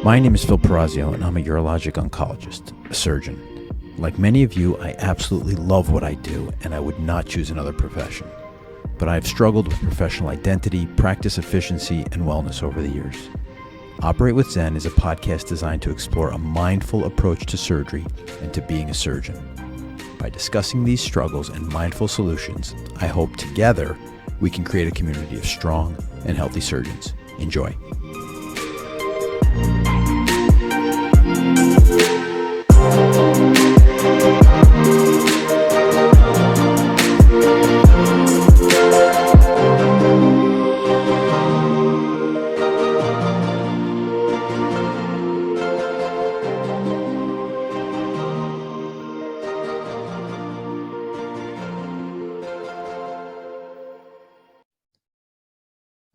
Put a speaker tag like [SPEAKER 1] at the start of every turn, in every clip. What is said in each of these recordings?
[SPEAKER 1] My name is Phil Perazio, and I'm a urologic oncologist, a surgeon. Like many of you, I absolutely love what I do, and I would not choose another profession. But I have struggled with professional identity, practice efficiency, and wellness over the years. Operate with Zen is a podcast designed to explore a mindful approach to surgery and to being a surgeon. By discussing these struggles and mindful solutions, I hope together we can create a community of strong and healthy surgeons. Enjoy.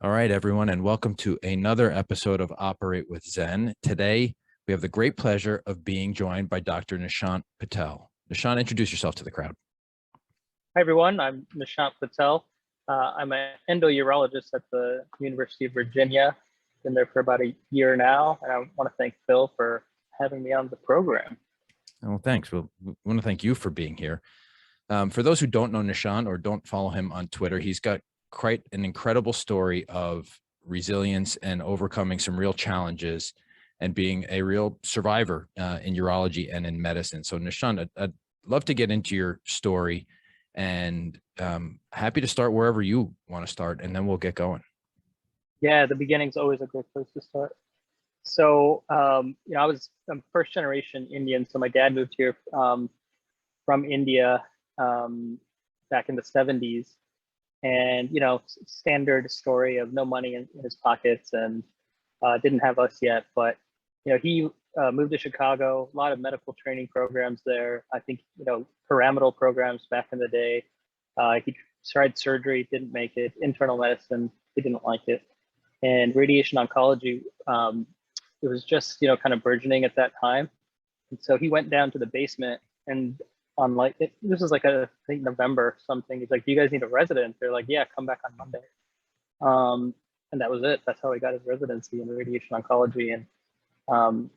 [SPEAKER 1] All right, everyone, and welcome to another episode of Operate with Zen. Today, we have the great pleasure of being joined by Dr. Nishant Patel. Nishant, introduce yourself to the crowd.
[SPEAKER 2] Hi, everyone. I'm Nishant Patel. I'm an endourologist at the University of Virginia. Been there for about a year now, and I want to thank Phil for having me on the program.
[SPEAKER 1] Well, thanks. We want to thank you for being here. For those who don't know Nishant or don't follow him on Twitter, he's got quite an incredible story of resilience and overcoming some real challenges and being a real survivor in urology and in medicine. So Nishant, I'd love to get into your story, and happy to start wherever you want to start, and then we'll get going.
[SPEAKER 2] Yeah, the beginning's always a great place to start. So, I'm first generation Indian. So my dad moved here from India back in the 70s. And, standard story of no money in his pockets and didn't have us yet. But, he moved to Chicago, a lot of medical training programs there. I think, pyramidal programs back in the day. He tried surgery, didn't make it. Internal medicine, he didn't like it. And radiation oncology, it was just, kind of burgeoning at that time. And so he went down to the basement and this was like I think November something. He's like, "Do you guys need a resident?" They're like, "Yeah, come back on Monday." And that was it. That's how he got his residency in radiation oncology. And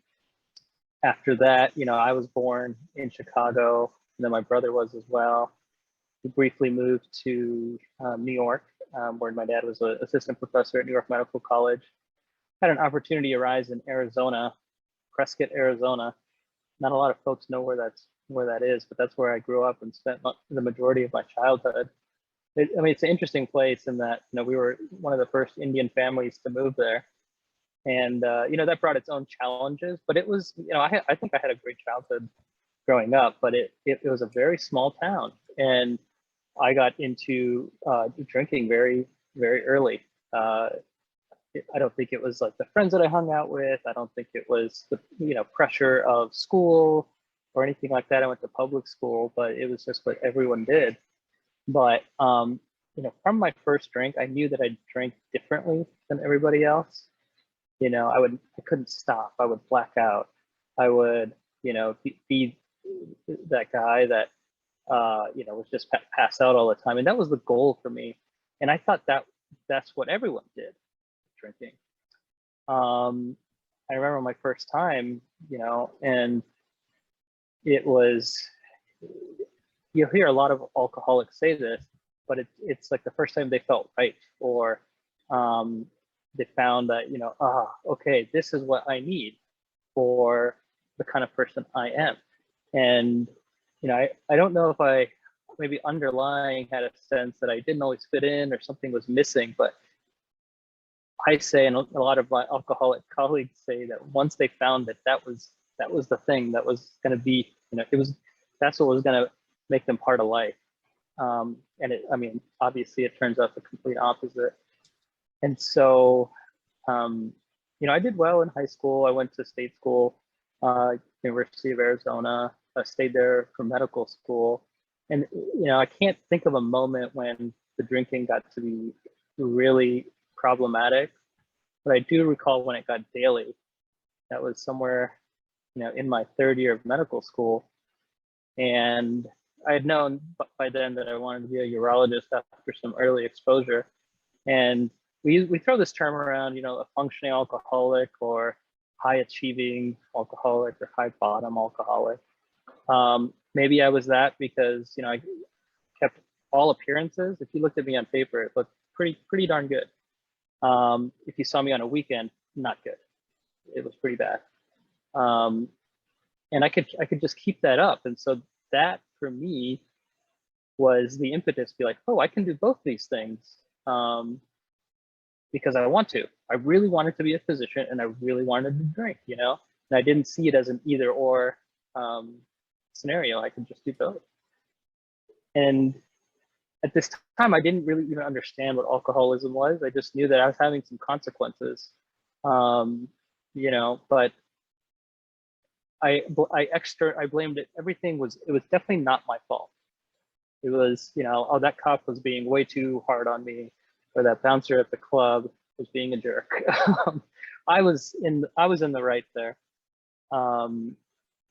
[SPEAKER 2] after that, I was born in Chicago, and then my brother was as well. He briefly moved to New York, where my dad was an assistant professor at New York Medical College. Had an opportunity arise in Arizona, Prescott, Arizona. Not a lot of folks know where that is, but that's where I grew up and spent the majority of my childhood. It's an interesting place in that, we were one of the first Indian families to move there. And, that brought its own challenges, but it was, I think I had a great childhood growing up, but it was a very small town. And I got into drinking very, very early. I don't think it was like the friends that I hung out with. I don't think it was the, pressure of school or anything like that. I went to public school, but it was just what everyone did. But, from my first drink, I knew that I drank differently than everybody else. I couldn't stop. I would black out. I would, be that guy that, was just pass out all the time. And that was the goal for me. And I thought that's what everyone did, drinking. I remember my first time, and it was, you'll hear a lot of alcoholics say this, but it's like the first time they felt right, or they found that, okay, this is what I need for the kind of person I am. And, I don't know if I maybe underlying had a sense that I didn't always fit in or something was missing, but I say, and a lot of my alcoholic colleagues say, that once they found that was the thing that was going to be, that's what was going to make them part of life. Obviously it turns out the complete opposite. And so, I did well in high school. I went to state school, University of Arizona. I stayed there for medical school. And, I can't think of a moment when the drinking got to be really problematic, but I do recall when it got daily. That was somewhere, in my third year of medical school. And I had known by then that I wanted to be a urologist after some early exposure. And we throw this term around, a functioning alcoholic or high achieving alcoholic or high bottom alcoholic. Maybe I was that because, you know, I kept all appearances. If you looked at me on paper, it looked pretty darn good. If you saw me on a weekend, not good. It was pretty bad. And I could just keep that up. And so that for me was the impetus to be like, oh, I can do both these things. Because I want to. I really wanted to be a physician and I really wanted to drink, you know? And I didn't see it as an either or scenario. I could just do both. And at this time, I didn't really even understand what alcoholism was. I just knew that I was having some consequences, you know, but I blamed it. It was definitely not my fault. It was, you know, oh, that cop was being way too hard on me, or that bouncer at the club was being a jerk. I was in the right there. And,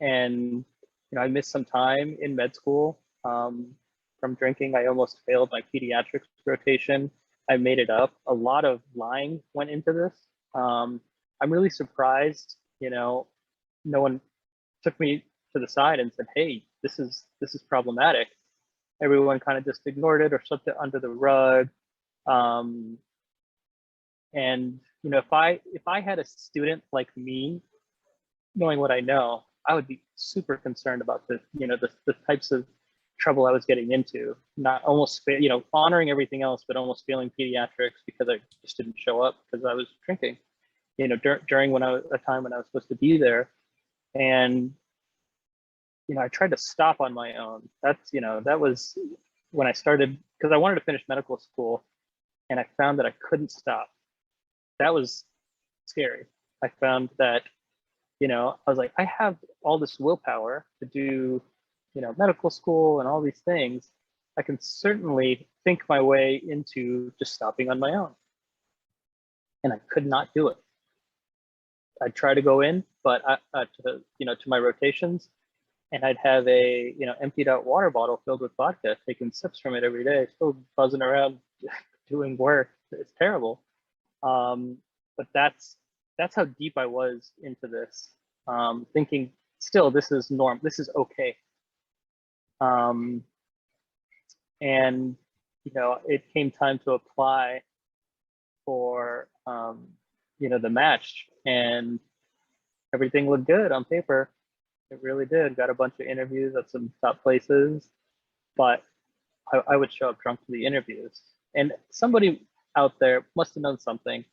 [SPEAKER 2] you know, I missed some time in med school from drinking. I almost failed my pediatrics rotation. I made it up. A lot of lying went into this. I'm really surprised, you know, no one took me to the side and said, hey, this is problematic. Everyone kind of just ignored it or swept it under the rug. And, you know, if I had a student like me, knowing what I know, I would be super concerned about the, you know, the types of trouble I was getting into, not almost, you know, honoring everything else, but almost failing pediatrics because I just didn't show up because I was drinking, you know, during a time when I was supposed to be there. And, you know, I tried to stop on my own. That's, you know, that was when I started, because I wanted to finish medical school and I found that I couldn't stop. That was scary. I found that, you know, I was like, I have all this willpower to do, you know, medical school and all these things. I can certainly think my way into just stopping on my own. And I could not do it. I'd try to go in, but to my rotations, and I'd have a, you know, emptied out water bottle filled with vodka, taking sips from it every day, still buzzing around doing work. It's terrible. But that's how deep I was into this, thinking still this is norm, this is okay. And, you know, it came time to apply for, you know, the match, and everything looked good on paper. It really did. Got a bunch of interviews at some top places, but I would show up drunk to the interviews. And somebody out there must have known something.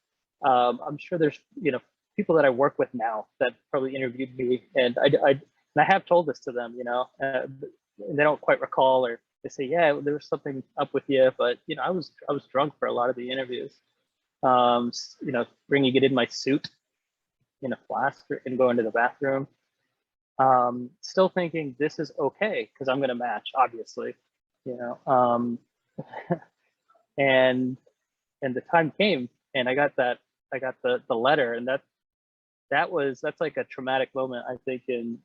[SPEAKER 2] I'm sure there's, you know, people that I work with now that probably interviewed me, and I have told this to them, you know, they don't quite recall, or they say, yeah, there was something up with you, but, you know, I was drunk for a lot of the interviews. You know, bringing it in my suit in a flask and going to the bathroom. Still thinking this is okay because I'm going to match, obviously, you know. And the time came, and I got the letter, and that's like a traumatic moment, I think. In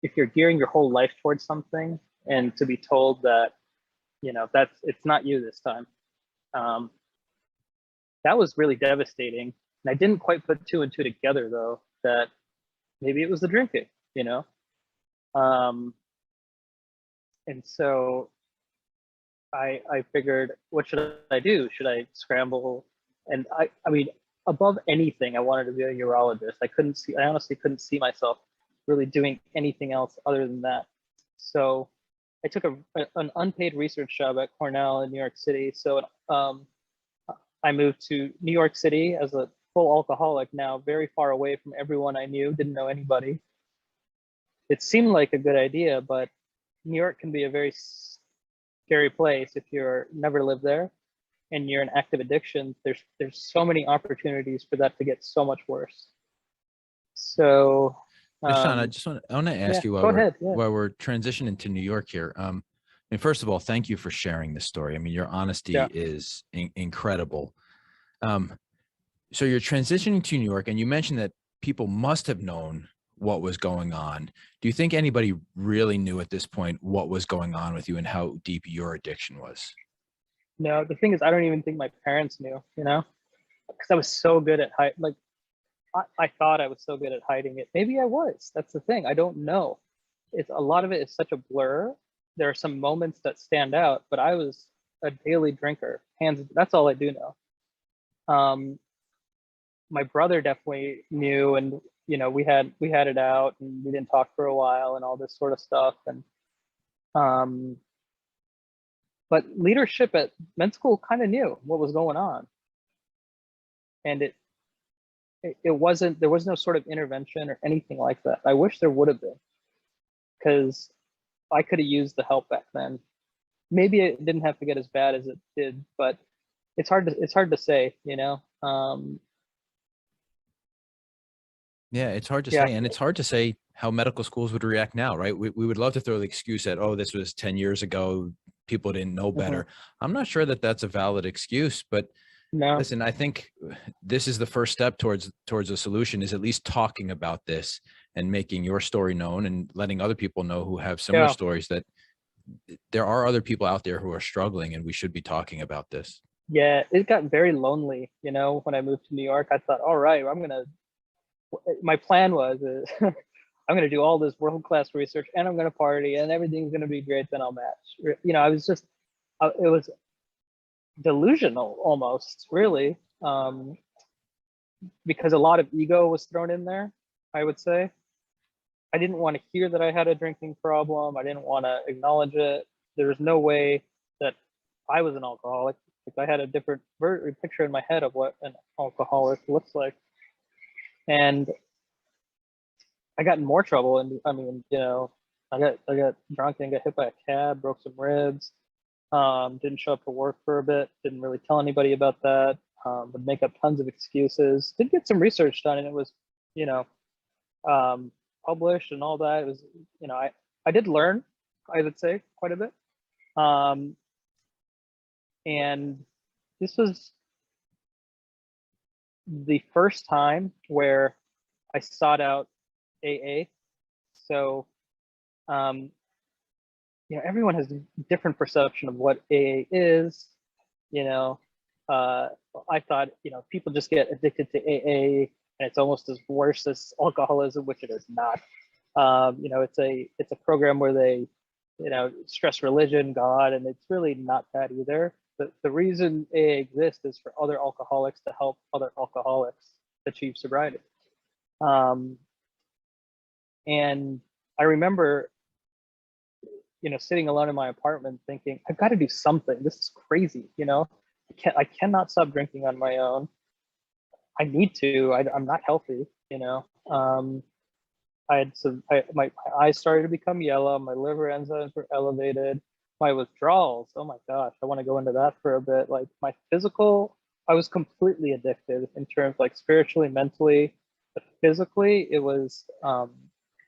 [SPEAKER 2] if you're gearing your whole life towards something, and to be told that, you know, it's not you this time, that was really devastating. And I didn't quite put two and two together, though, that maybe it was the drinking, you know? And so I figured, what should I do? Should I scramble? And I mean, above anything, I wanted to be a urologist. I honestly couldn't see myself really doing anything else other than that. So I took an unpaid research job at Cornell in New York City. So I moved to New York City as a full alcoholic, now very far away from everyone I knew, didn't know anybody. It seemed like a good idea, but New York can be a very scary place if you're never lived there and you're in active addiction. There's so many opportunities for that to get so much worse. So
[SPEAKER 1] Nishant, I want to ask you
[SPEAKER 2] while
[SPEAKER 1] we're transitioning to New York here. And first of all, thank you for sharing this story. I mean, your honesty is incredible. So you're transitioning to New York, and you mentioned that people must have known what was going on. Do you think anybody really knew at this point what was going on with you and how deep your addiction was?
[SPEAKER 2] No, the thing is, I don't even think my parents knew, you know? because I was so good at like I thought I was so good at hiding it. Maybe I was. That's the thing. I don't know. It's a lot of it is such a blur. There are some moments that stand out, but I was a daily drinker. That's all I do know. My brother definitely knew, and we had it out, and we didn't talk for a while, and all this sort of stuff. And but leadership at med school kind of knew what was going on, and it wasn't, there was no sort of intervention or anything like that. I wish there would have been, because I could have used the help back then. Maybe it didn't have to get as bad as it did, but it's hard to say,
[SPEAKER 1] Yeah, it's hard to
[SPEAKER 2] yeah.
[SPEAKER 1] say. And it's hard to say how medical schools would react now, right? We would love to throw the excuse that, oh, this was 10 years ago. People didn't know better. I'm not sure that that's a valid excuse, but
[SPEAKER 2] No.
[SPEAKER 1] listen, I think this is the first step towards a solution, is at least talking about this and making your story known and letting other people know who have similar
[SPEAKER 2] Yeah.
[SPEAKER 1] stories, that there are other people out there who are struggling, and we should be talking about this.
[SPEAKER 2] Yeah, it got very lonely, when I moved to New York. I thought, all right, my plan was I'm gonna do all this world-class research, and I'm gonna party, and everything's gonna be great, then I'll match. I was just, it was delusional almost, really, because a lot of ego was thrown in there, I would say. I didn't want to hear that I had a drinking problem. I didn't want to acknowledge it. There was no way that I was an alcoholic. Like, I had a different picture in my head of what an alcoholic looks like. And I got in more trouble. And I mean, I got drunk and got hit by a cab, broke some ribs, didn't show up for work for a bit, didn't really tell anybody about that, would make up tons of excuses. Did get some research done, and it was, published and all that. It was, I did learn, I would say, quite a bit. And this was the first time where I sought out AA. So, everyone has a different perception of what AA is. I thought, people just get addicted to AA, and it's almost as worse as alcoholism, which it is not. It's a program where they, stress religion, God, and it's really not that either. The reason AA exists is for other alcoholics to help other alcoholics achieve sobriety. And I remember, sitting alone in my apartment thinking, I've got to do something. This is crazy. I cannot stop drinking on my own. I need to. I'm not healthy. I had my eyes started to become yellow. My liver enzymes were elevated. My withdrawals, oh my gosh, I want to go into that for a bit. Like, my physical, I was completely addicted in terms, like, spiritually, mentally, but physically, it was,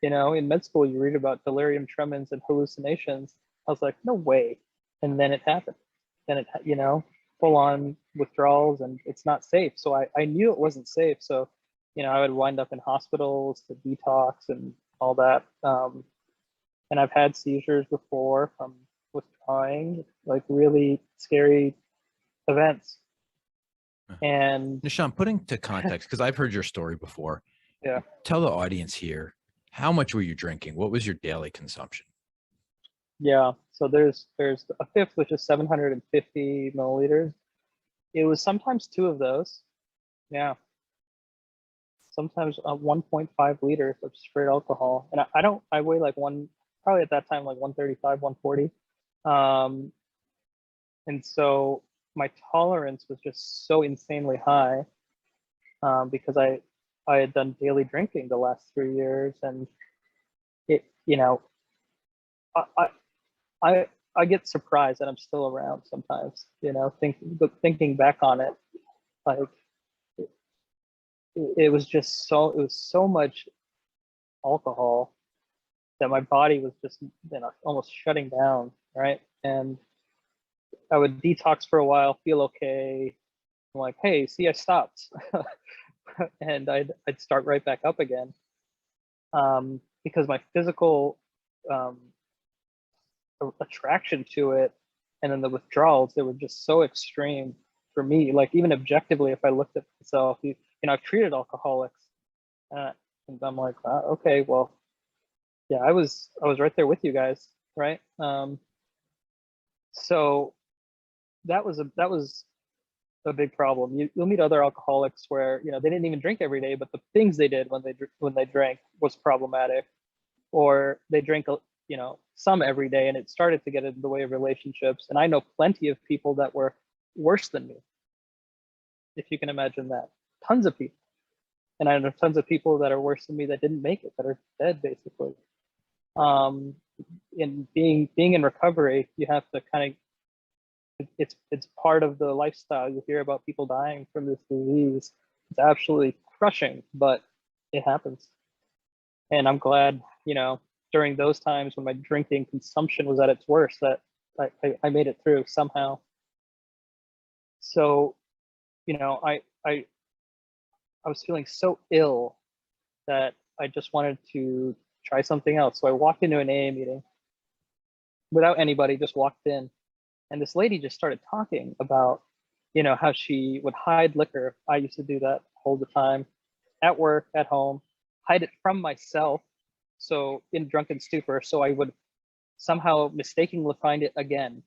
[SPEAKER 2] in med school, you read about delirium tremens and hallucinations. I was like, no way. And then it happened. Then it, full on withdrawals, and it's not safe. So I knew it wasn't safe. So, I would wind up in hospitals to detox and all that. And I've had seizures before from withdrawing, like really scary events. And
[SPEAKER 1] Nishant, putting to context, because I've heard your story before.
[SPEAKER 2] Yeah.
[SPEAKER 1] Tell the audience here, how much were you drinking? What was your daily consumption?
[SPEAKER 2] Yeah, so there's a fifth, which is 750 milliliters. It was sometimes two of those. Yeah. Sometimes 1.5 liters of straight alcohol. And I weigh like probably at that time, like 135, 140. And so my tolerance was just so insanely high, because I had done daily drinking the last 3 years, and it, I get surprised that I'm still around sometimes, thinking back on it, like, it was so much alcohol that my body was just, almost shutting down, right? And I would detox for a while, feel okay. I'm like, hey, see, I stopped. And I'd start right back up again, because my physical attraction to it, and then the withdrawals, they were just so extreme for me. Like even objectively, if I looked at myself, you know, I've treated alcoholics, and I'm like, okay, well, yeah, I was right there with you guys, right? So that was a big problem. You'll meet other alcoholics where, you know, they didn't even drink every day, but the things they did when they drank was problematic, or they drank, you know, some every day, and it started to get in the way of relationships. And I know plenty of people that were worse than me, if you can imagine that. Tons of people. And I know tons of people that are worse than me that didn't make it, that are dead basically. In being in recovery, you have to kind of, it's part of the lifestyle. You hear about people dying from this disease. It's absolutely crushing, but it happens. And I'm glad, you know, during those times when my drinking consumption was at its worst, that I made it through somehow. So, you know, I was feeling so ill that I just wanted to try something else. So I walked into an AA meeting without anybody, just walked in. And this lady just started talking about, you know, how she would hide liquor. I used to do that all the time, at work, at home, hide it from myself. So in drunken stupor, so I would somehow mistakenly find it again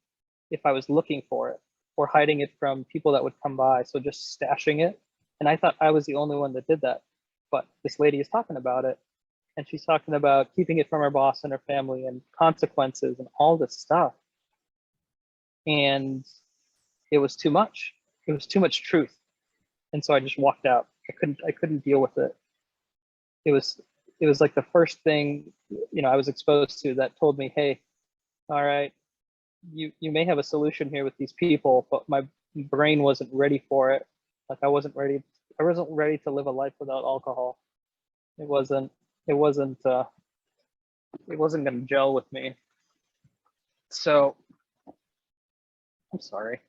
[SPEAKER 2] if I was looking for it, or hiding it from people that would come by. So just stashing it. And I thought I was the only one that did that. But this lady is talking about it. And she's talking about keeping it from her boss and her family and consequences and all this stuff. And it was too much. It was too much truth. And so I just walked out. I couldn't deal with it. It was like the first thing, you know, I was exposed to that told me, hey, all right, you may have a solution here with these people, but my brain wasn't ready for it. Like I wasn't ready to live a life without alcohol. It wasn't gonna gel with me. So I'm sorry.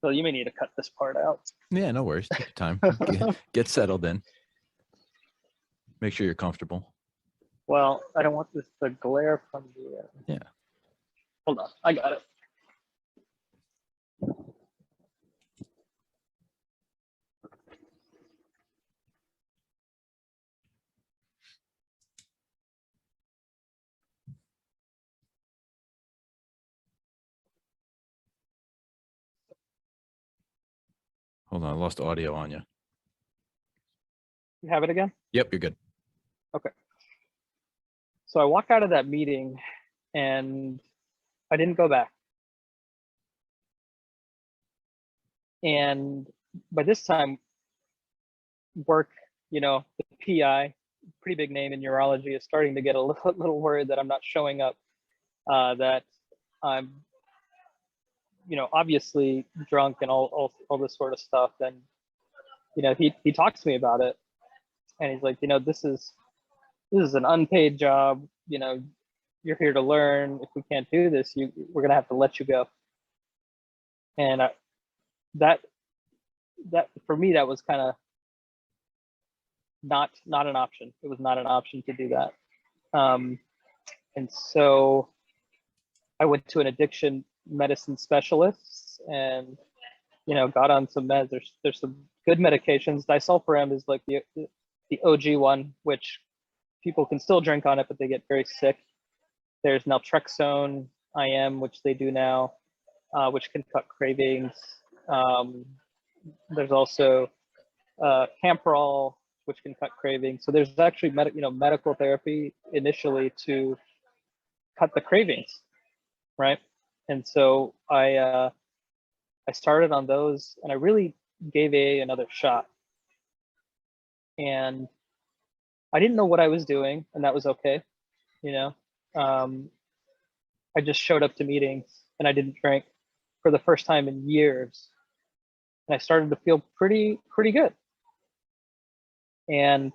[SPEAKER 2] So you may need to cut this part out.
[SPEAKER 1] Yeah, no worries. Take your time. Get settled in. Make sure you're comfortable.
[SPEAKER 2] Well, I don't want this to glare from the.
[SPEAKER 1] Yeah.
[SPEAKER 2] Hold on, I got it.
[SPEAKER 1] Hold on, I lost audio on you.
[SPEAKER 2] You have it again?
[SPEAKER 1] Yep, you're good.
[SPEAKER 2] Okay. So I walked out of that meeting and I didn't go back. And by this time, work, you know, the PI, pretty big name in urology, is starting to get a little worried that I'm not showing up, that I'm, you know, obviously drunk and all this sort of stuff. And, you know, he talks to me about it, and he's like, you know, this is an unpaid job. You know, you're here to learn. If we can't do this, we're gonna have to let you go. And that for me, that was kind of not an option. It was not an option to do that. And so I went to an addiction medicine specialist and, you know, got on some meds. There's some good medications. Disulfiram is like the OG one, which people can still drink on it, but they get very sick. There's naltrexone IM, which they do now, which can cut cravings. There's also Camprol, which can cut cravings. So there's actually medical therapy initially to cut the cravings, right? And so I started on those, and I really gave AA another shot. And I didn't know what I was doing, and that was okay, you know. I just showed up to meetings and I didn't drink for the first time in years, and I started to feel pretty good. And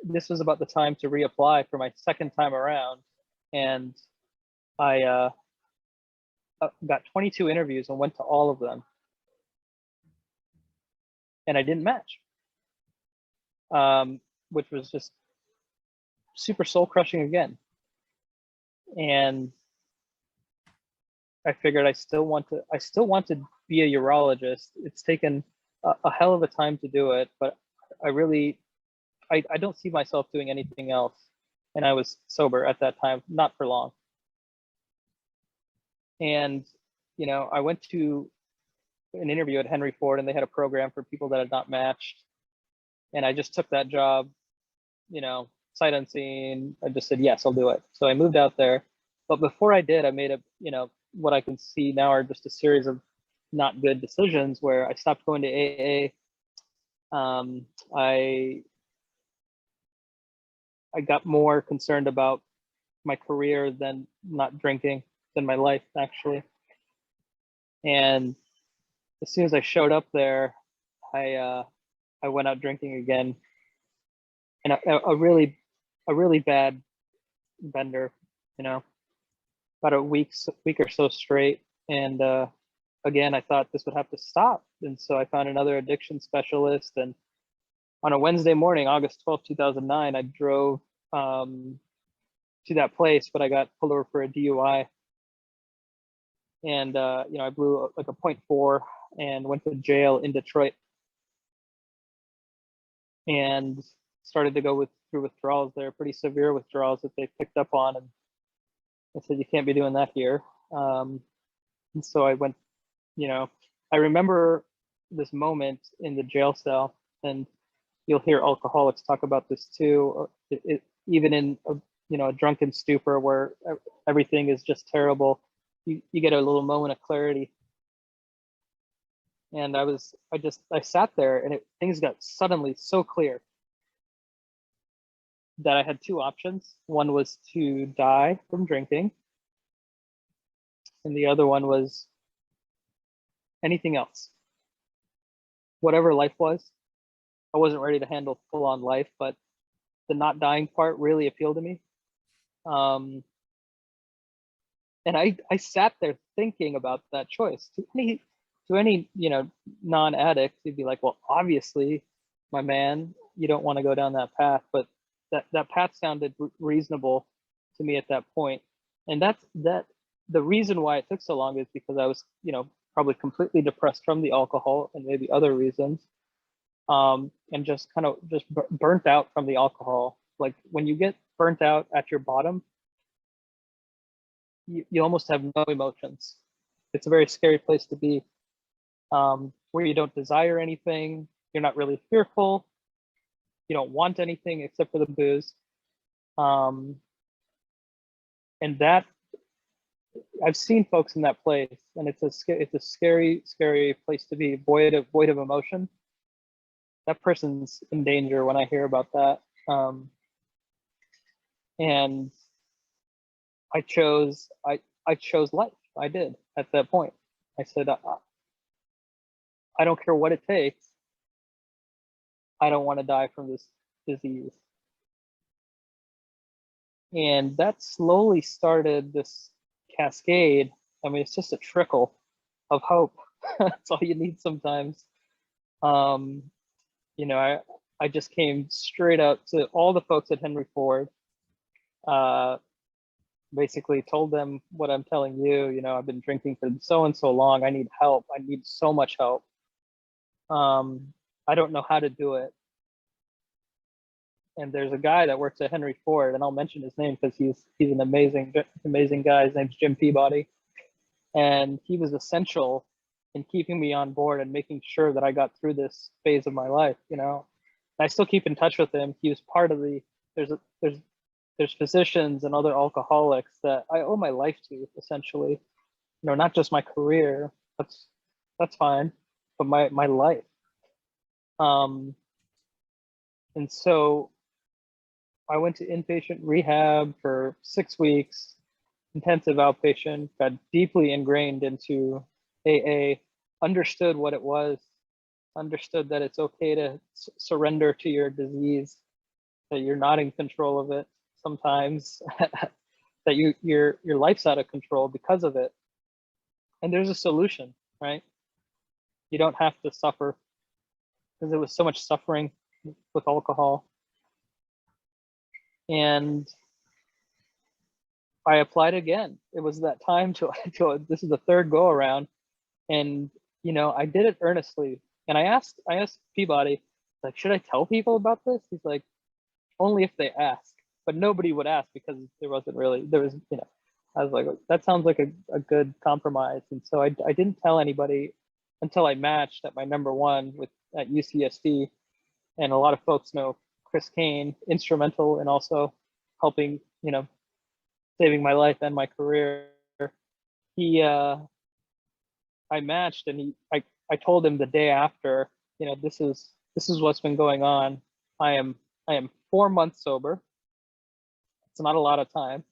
[SPEAKER 2] this was about the time to reapply for my second time around, and I got 22 interviews and went to all of them, and I didn't match, which was just super soul crushing again. And I figured I still want to be a urologist. It's taken a hell of a time to do it, but I really, I don't see myself doing anything else. And I was sober at that time, not for long. And, you know, I went to an interview at Henry Ford, and they had a program for people that had not matched. And I just took that job, you know, sight unseen. I just said, yes, I'll do it. So I moved out there. But before I did, I made a, you know, what I can see now are just a series of not good decisions where I stopped going to AA. I got more concerned about my career than not drinking, than my life actually. And as soon as I showed up there, I went out drinking again, and a really bad bender, you know, about a week or so straight. And again, I thought this would have to stop, and so I found another addiction specialist. And on a Wednesday morning, August 12th, 2009, I drove to that place, but I got pulled over for a DUI. And you know, I blew like a .4 and went to jail in Detroit, and started to go through withdrawals there, pretty severe withdrawals that they picked up on, and I said, you can't be doing that here. And so I went, you know, I remember this moment in the jail cell, and you'll hear alcoholics talk about this too. Even in a, you know, a drunken stupor where everything is just terrible, you get a little moment of clarity. And I sat there, and things got suddenly so clear that I had two options. One was to die from drinking, and the other one was anything else. Whatever life was, I wasn't ready to handle full-on life, but the not dying part really appealed to me. And I sat there thinking about that choice. To any you know, non-addict, you'd be like, well, obviously, my man, you don't want to go down that path. But that path sounded reasonable to me at that point. And that's the reason why it took so long is because I was, you know, probably completely depressed from the alcohol and maybe other reasons, and just kind of just burnt out from the alcohol. Like when you get burnt out at your bottom, you almost have no emotions. It's a very scary place to be, where you don't desire anything, you're not really fearful, you don't want anything except for the booze. And that, I've seen folks in that place, and it's a scary place to be, void of emotion. That person's in danger when I hear about that. And I chose life. I did at that point. I said, I don't care what it takes. I don't want to die from this disease. And that slowly started this cascade. I mean, it's just a trickle of hope. That's all you need sometimes. You know, I just came straight out to all the folks at Henry Ford, basically told them what I'm telling you. You know, I've been drinking for so and so long. I need help. I need so much help. I don't know how to do it. And there's a guy that works at Henry Ford, and I'll mention his name because he's an amazing guy. His name's Jim Peabody, and he was essential in keeping me on board and making sure that I got through this phase of my life. You know, and I still keep in touch with him. He was part of the there's physicians and other alcoholics that I owe my life to, essentially. You know, not just my career. That's fine, but my life. And so I went to inpatient rehab for 6 weeks, intensive outpatient, got deeply ingrained into AA, understood what it was, understood that it's okay to surrender to your disease, that you're not in control of it sometimes, that your life's out of control because of it. And there's a solution, right? You don't have to suffer, because there was so much suffering with alcohol. And I applied again. It was that time to this is the third go around, and I did it earnestly. And I asked Peabody, like, should I tell people about this? He's like, only if they ask, but nobody would ask because there was, I was like, that sounds like a good compromise. And so I didn't tell anybody until I matched at my #1 at UCSD. And a lot of folks know Chris Kane, instrumental in also helping, saving my life and my career. He, I matched, and I told him the day after, this is what's been going on. I am 4 months sober. It's not a lot of time.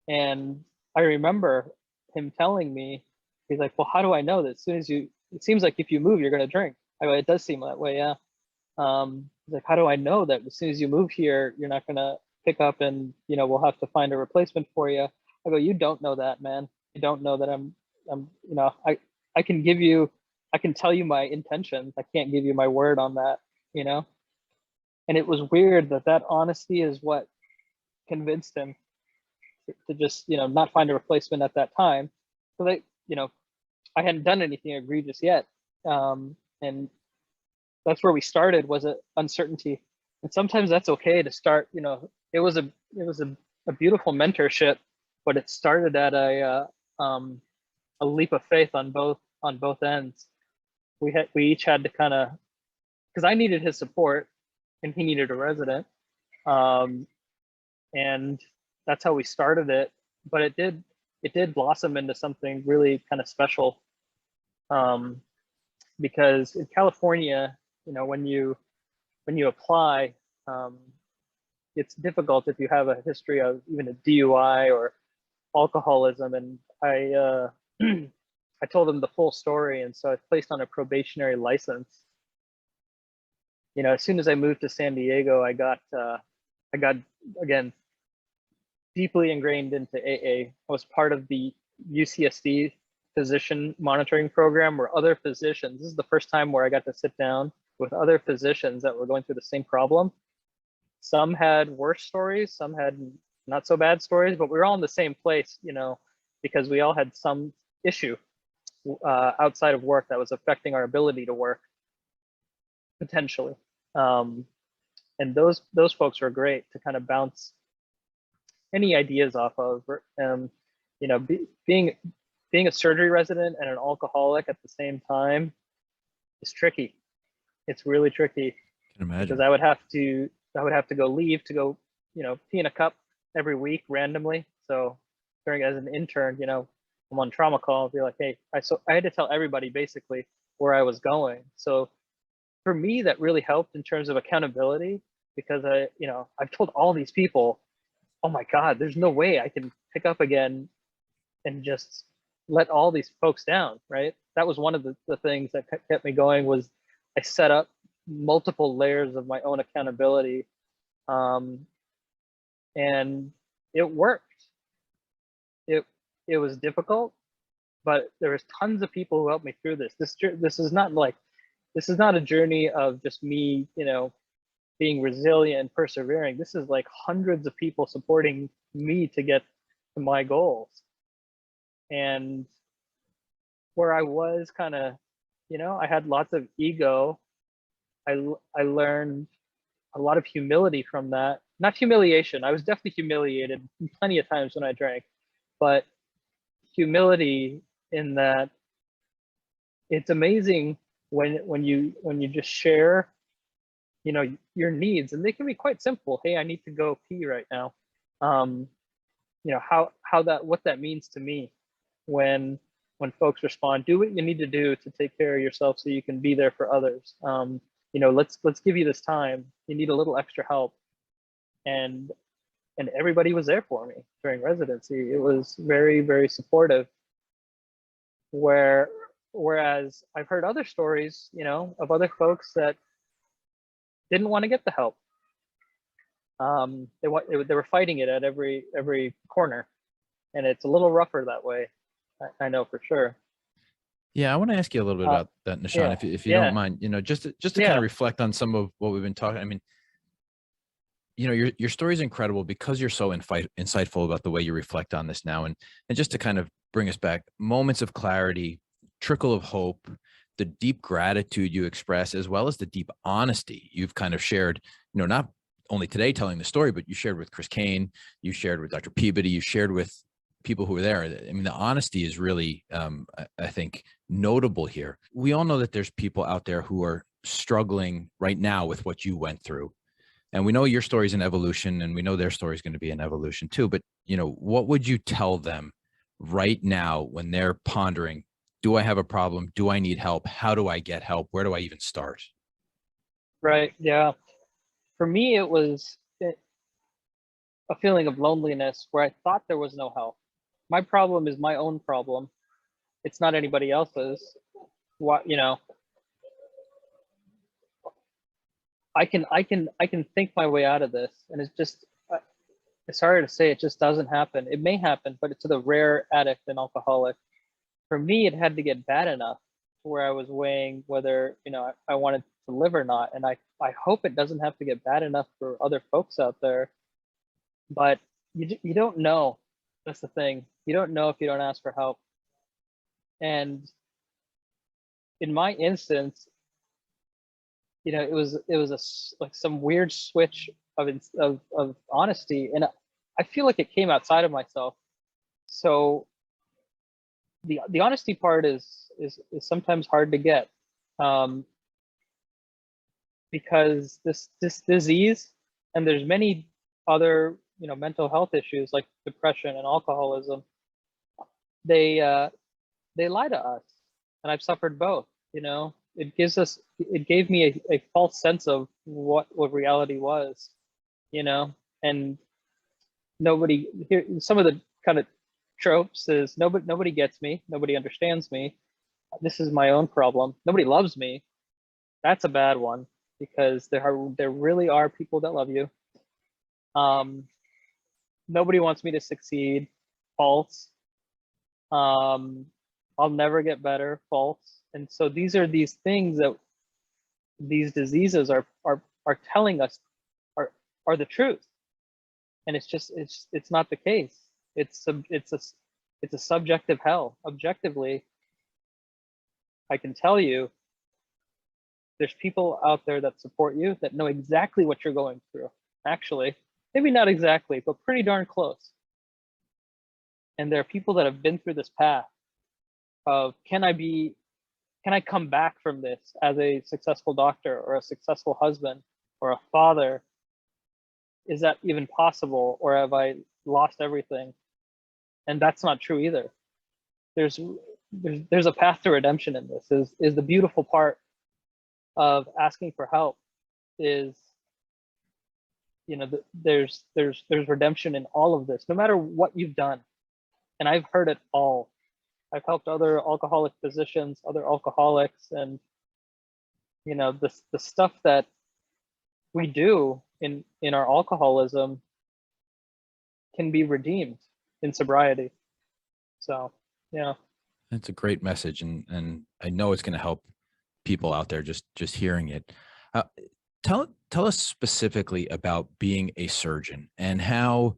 [SPEAKER 2] And I remember him telling me, he's like, well, how do I know that it seems like if you move, you're going to drink. I go, it does seem that way. Yeah. He's like, how do I know that as soon as you move here, you're not going to pick up and, we'll have to find a replacement for you. I go, you don't know that, man. You don't know that I can tell you my intentions. I can't give you my word on that, And it was weird that honesty is what convinced him to just, not find a replacement at that time. So I hadn't done anything egregious yet. And that's where we started, was uncertainty. And sometimes that's okay to start, it was a beautiful mentorship, but it started at a leap of faith on both ends. We each had to kind of, because I needed his support and he needed a resident. And that's how we started it. But it did blossom into something really kind of special. Because in California, when you apply, it's difficult if you have a history of even a DUI or alcoholism. And I I told them the full story, and so I was placed on a probationary license. As soon as I moved to San Diego, I got again deeply ingrained into AA. I was part of the UCSD physician monitoring program, where other physicians, this is the first time where I got to sit down with other physicians that were going through the same problem. Some had worse stories, some had not so bad stories, but we were all in the same place, because we all had some issue outside of work that was affecting our ability to work, potentially. And those folks were great to kind of bounce any ideas off of. Being a surgery resident and an alcoholic at the same time is tricky. It's really tricky.
[SPEAKER 1] I can imagine.
[SPEAKER 2] Because I would have to go leave to go, pee in a cup every week randomly. So as an intern, I'm on trauma call, I'll be like, hey, I had to tell everybody basically where I was going. So for me, that really helped in terms of accountability, because I've told all these people, oh my God, there's no way I can pick up again and just let all these folks down, right? That was one of the things that kept me going, was I set up multiple layers of my own accountability. And it worked. It was difficult, but there was tons of people who helped me through this. This is not a journey of just me, being resilient and persevering. This is like hundreds of people supporting me to get to my goals. And where I was kind of, I had lots of ego. I learned a lot of humility from that. Not humiliation. I was definitely humiliated plenty of times when I drank, but humility in that it's amazing when you just share, your needs, and they can be quite simple. Hey, I need to go pee right now. What that means to me when folks respond, do what you need to do to take care of yourself so you can be there for others. Let's give you this time. You need a little extra help. And everybody was there for me during residency. It was very, very supportive. Whereas I've heard other stories, of other folks that didn't want to get the help. They were fighting it at every corner, and it's a little rougher that way. I know for sure.
[SPEAKER 1] Yeah, I want to ask you a little bit about that, Nishant, if you don't mind. Just to kind of reflect on some of what we've been talking. I mean, you know, your story is incredible because you're so insightful about the way you reflect on this now. And just to kind of bring us back, moments of clarity, trickle of hope, the deep gratitude you express, as well as the deep honesty you've kind of shared, you know, not only today telling the story, but you shared with Chris Kane, you shared with Dr. Peabody, you shared with people who were there. I mean, the honesty is really, I think, notable here. We all know that there's people out there who are struggling right now with what you went through. And we know your story is an evolution, and we know their story is going to be an evolution too. But, you know, what would you tell them right now when they're pondering, do I have a problem? Do I need help? How do I get help? Where do I even start?
[SPEAKER 2] Right. Yeah. For me, it was a feeling of loneliness where I thought there was no help. My problem is my own problem. It's not anybody else's. What, you know, I can think my way out of this, and it's just, it's hard to say. It just doesn't happen. It may happen, but it's to the rare addict and alcoholic. For me, it had to get bad enough where I was weighing whether, you know, I wanted to live or not. And I hope it doesn't have to get bad enough for other folks out there. But you don't know. That's the thing. You don't know if you don't ask for help. And in my instance, you know, it was like some weird switch of honesty, and I feel like it came outside of myself. So the honesty part is sometimes hard to get, um, because this disease, and there's many other, you know, mental health issues like depression and alcoholism. They they lie to us, and I've suffered both. You know, it gave me a false sense of what reality was, you know. And nobody here, some of the kind of tropes is nobody gets me, nobody understands me, this is my own problem, nobody loves me. That's a bad one, because there really are people that love you. um Nobody wants me to succeed, false. um I'll never get better, false. And so these things that these diseases are telling us are the truth. And it's just, it's not the case. It's a subjective hell. Objectively, I can tell you there's people out there that support you, that know exactly what you're going through. Actually, maybe not exactly, but pretty darn close. And there are people that have been through this path of, can I come back from this as a successful doctor or a successful husband or a father? Is that even possible, or have I lost everything? And that's not true either. There's a path to redemption in this. Is the beautiful part of asking for help, is, you know, there's redemption in all of this, no matter what you've done. And I've heard it all. I've helped other alcoholic physicians, other alcoholics, and, you know, the stuff that we do in our alcoholism can be redeemed in sobriety. So, yeah.
[SPEAKER 1] That's a great message, and I know it's going to help people out there just hearing it. Uh, tell us specifically about being a surgeon and how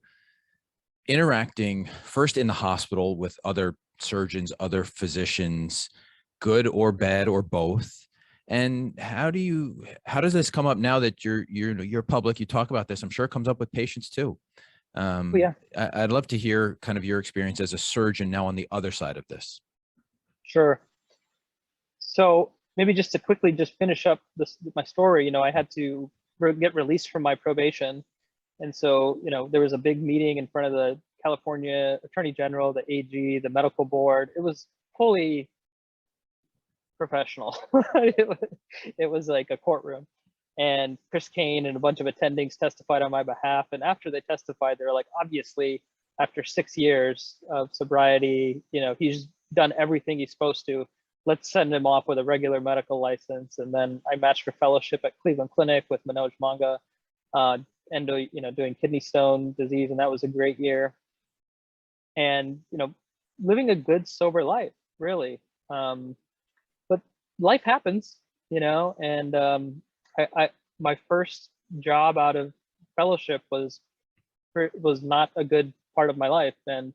[SPEAKER 1] interacting first in the hospital with other surgeons, other physicians, good or bad or both. And how does this come up now that you're public? You talk about this. I'm sure it comes up with patients too.
[SPEAKER 2] Yeah,
[SPEAKER 1] I'd love to hear kind of your experience as a surgeon now on the other side of this.
[SPEAKER 2] sure. So maybe just to quickly just finish up my story, you know, I had to get released from my probation. And so, you know, there was a big meeting in front of the California Attorney General, the AG, the medical board. It was fully professional. It was like a courtroom. And Chris Kane and a bunch of attendings testified on my behalf. And after they testified, they were like, obviously, after 6 years of sobriety, you know, he's done everything he's supposed to. Let's send him off with a regular medical license. And then I matched for fellowship at Cleveland Clinic with Manoj Manga, you know, doing kidney stone disease. And that was a great year. And, you know, living a good, sober life, really. But life happens, you know, and my first job out of fellowship was not a good part of my life. And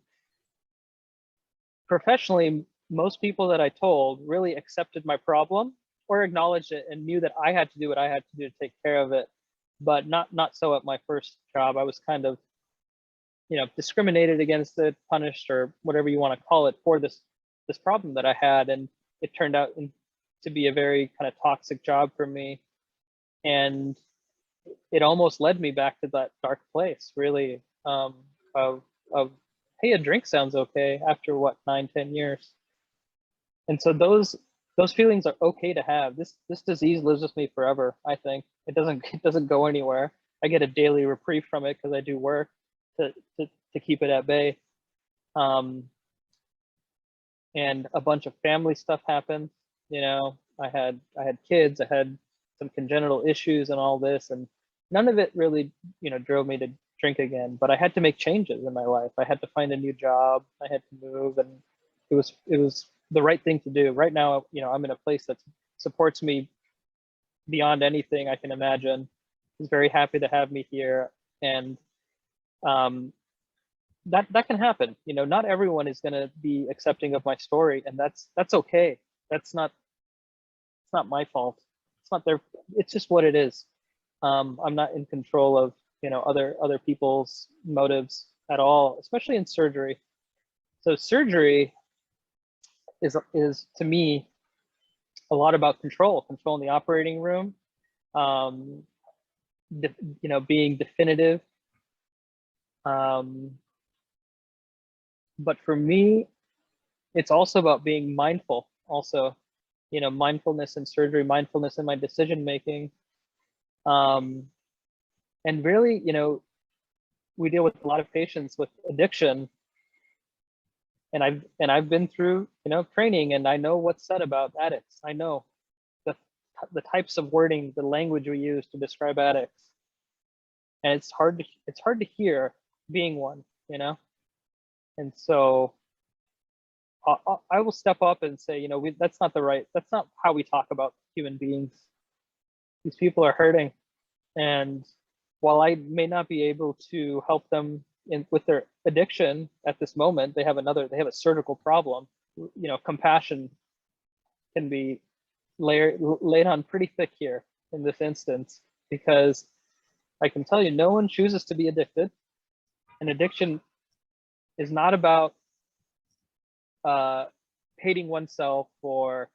[SPEAKER 2] professionally, most people that I told really accepted my problem or acknowledged it and knew that I had to do what I had to do to take care of it. But not so at my first job. I was kind of, discriminated against, it, punished, or whatever you want to call it, for this problem that I had. And it turned out to be a very kind of toxic job for me. And it almost led me back to that dark place, really, of hey, a drink sounds okay after what, 9-10 years. And so those feelings are okay to have. This disease lives with me forever. I think it doesn't go anywhere. I get a daily reprieve from it because I do work to keep it at bay. And a bunch of family stuff happened. I had kids, I had some congenital issues and all this, and none of it really, drove me to drink again. But I had to make changes in my life. I had to find a new job. I had to move, and it was the right thing to do. Right now, I'm in a place that supports me beyond anything I can imagine. He's very happy to have me here, and that can happen. Not everyone is going to be accepting of my story, and that's okay. It's not my fault. It's not their. It's just what it is. I'm not in control of other people's motives at all, especially in surgery. So surgery is to me a lot about control in the operating room, being definitive. But for me, it's also about being mindful. Also, mindfulness in surgery, mindfulness in my decision making, and really, we deal with a lot of patients with addiction. And I've been through, training, and I know what's said about addicts. I know the types of wording, the language we use to describe addicts. And it's hard to hear being one, And so I will step up and say, that's not how we talk about human beings. These people are hurting. And while I may not be able to help them with their addiction at this moment, they have a surgical problem. Compassion can be laid on pretty thick here in this instance, because I can tell you, no one chooses to be addicted. And addiction is not about hating oneself or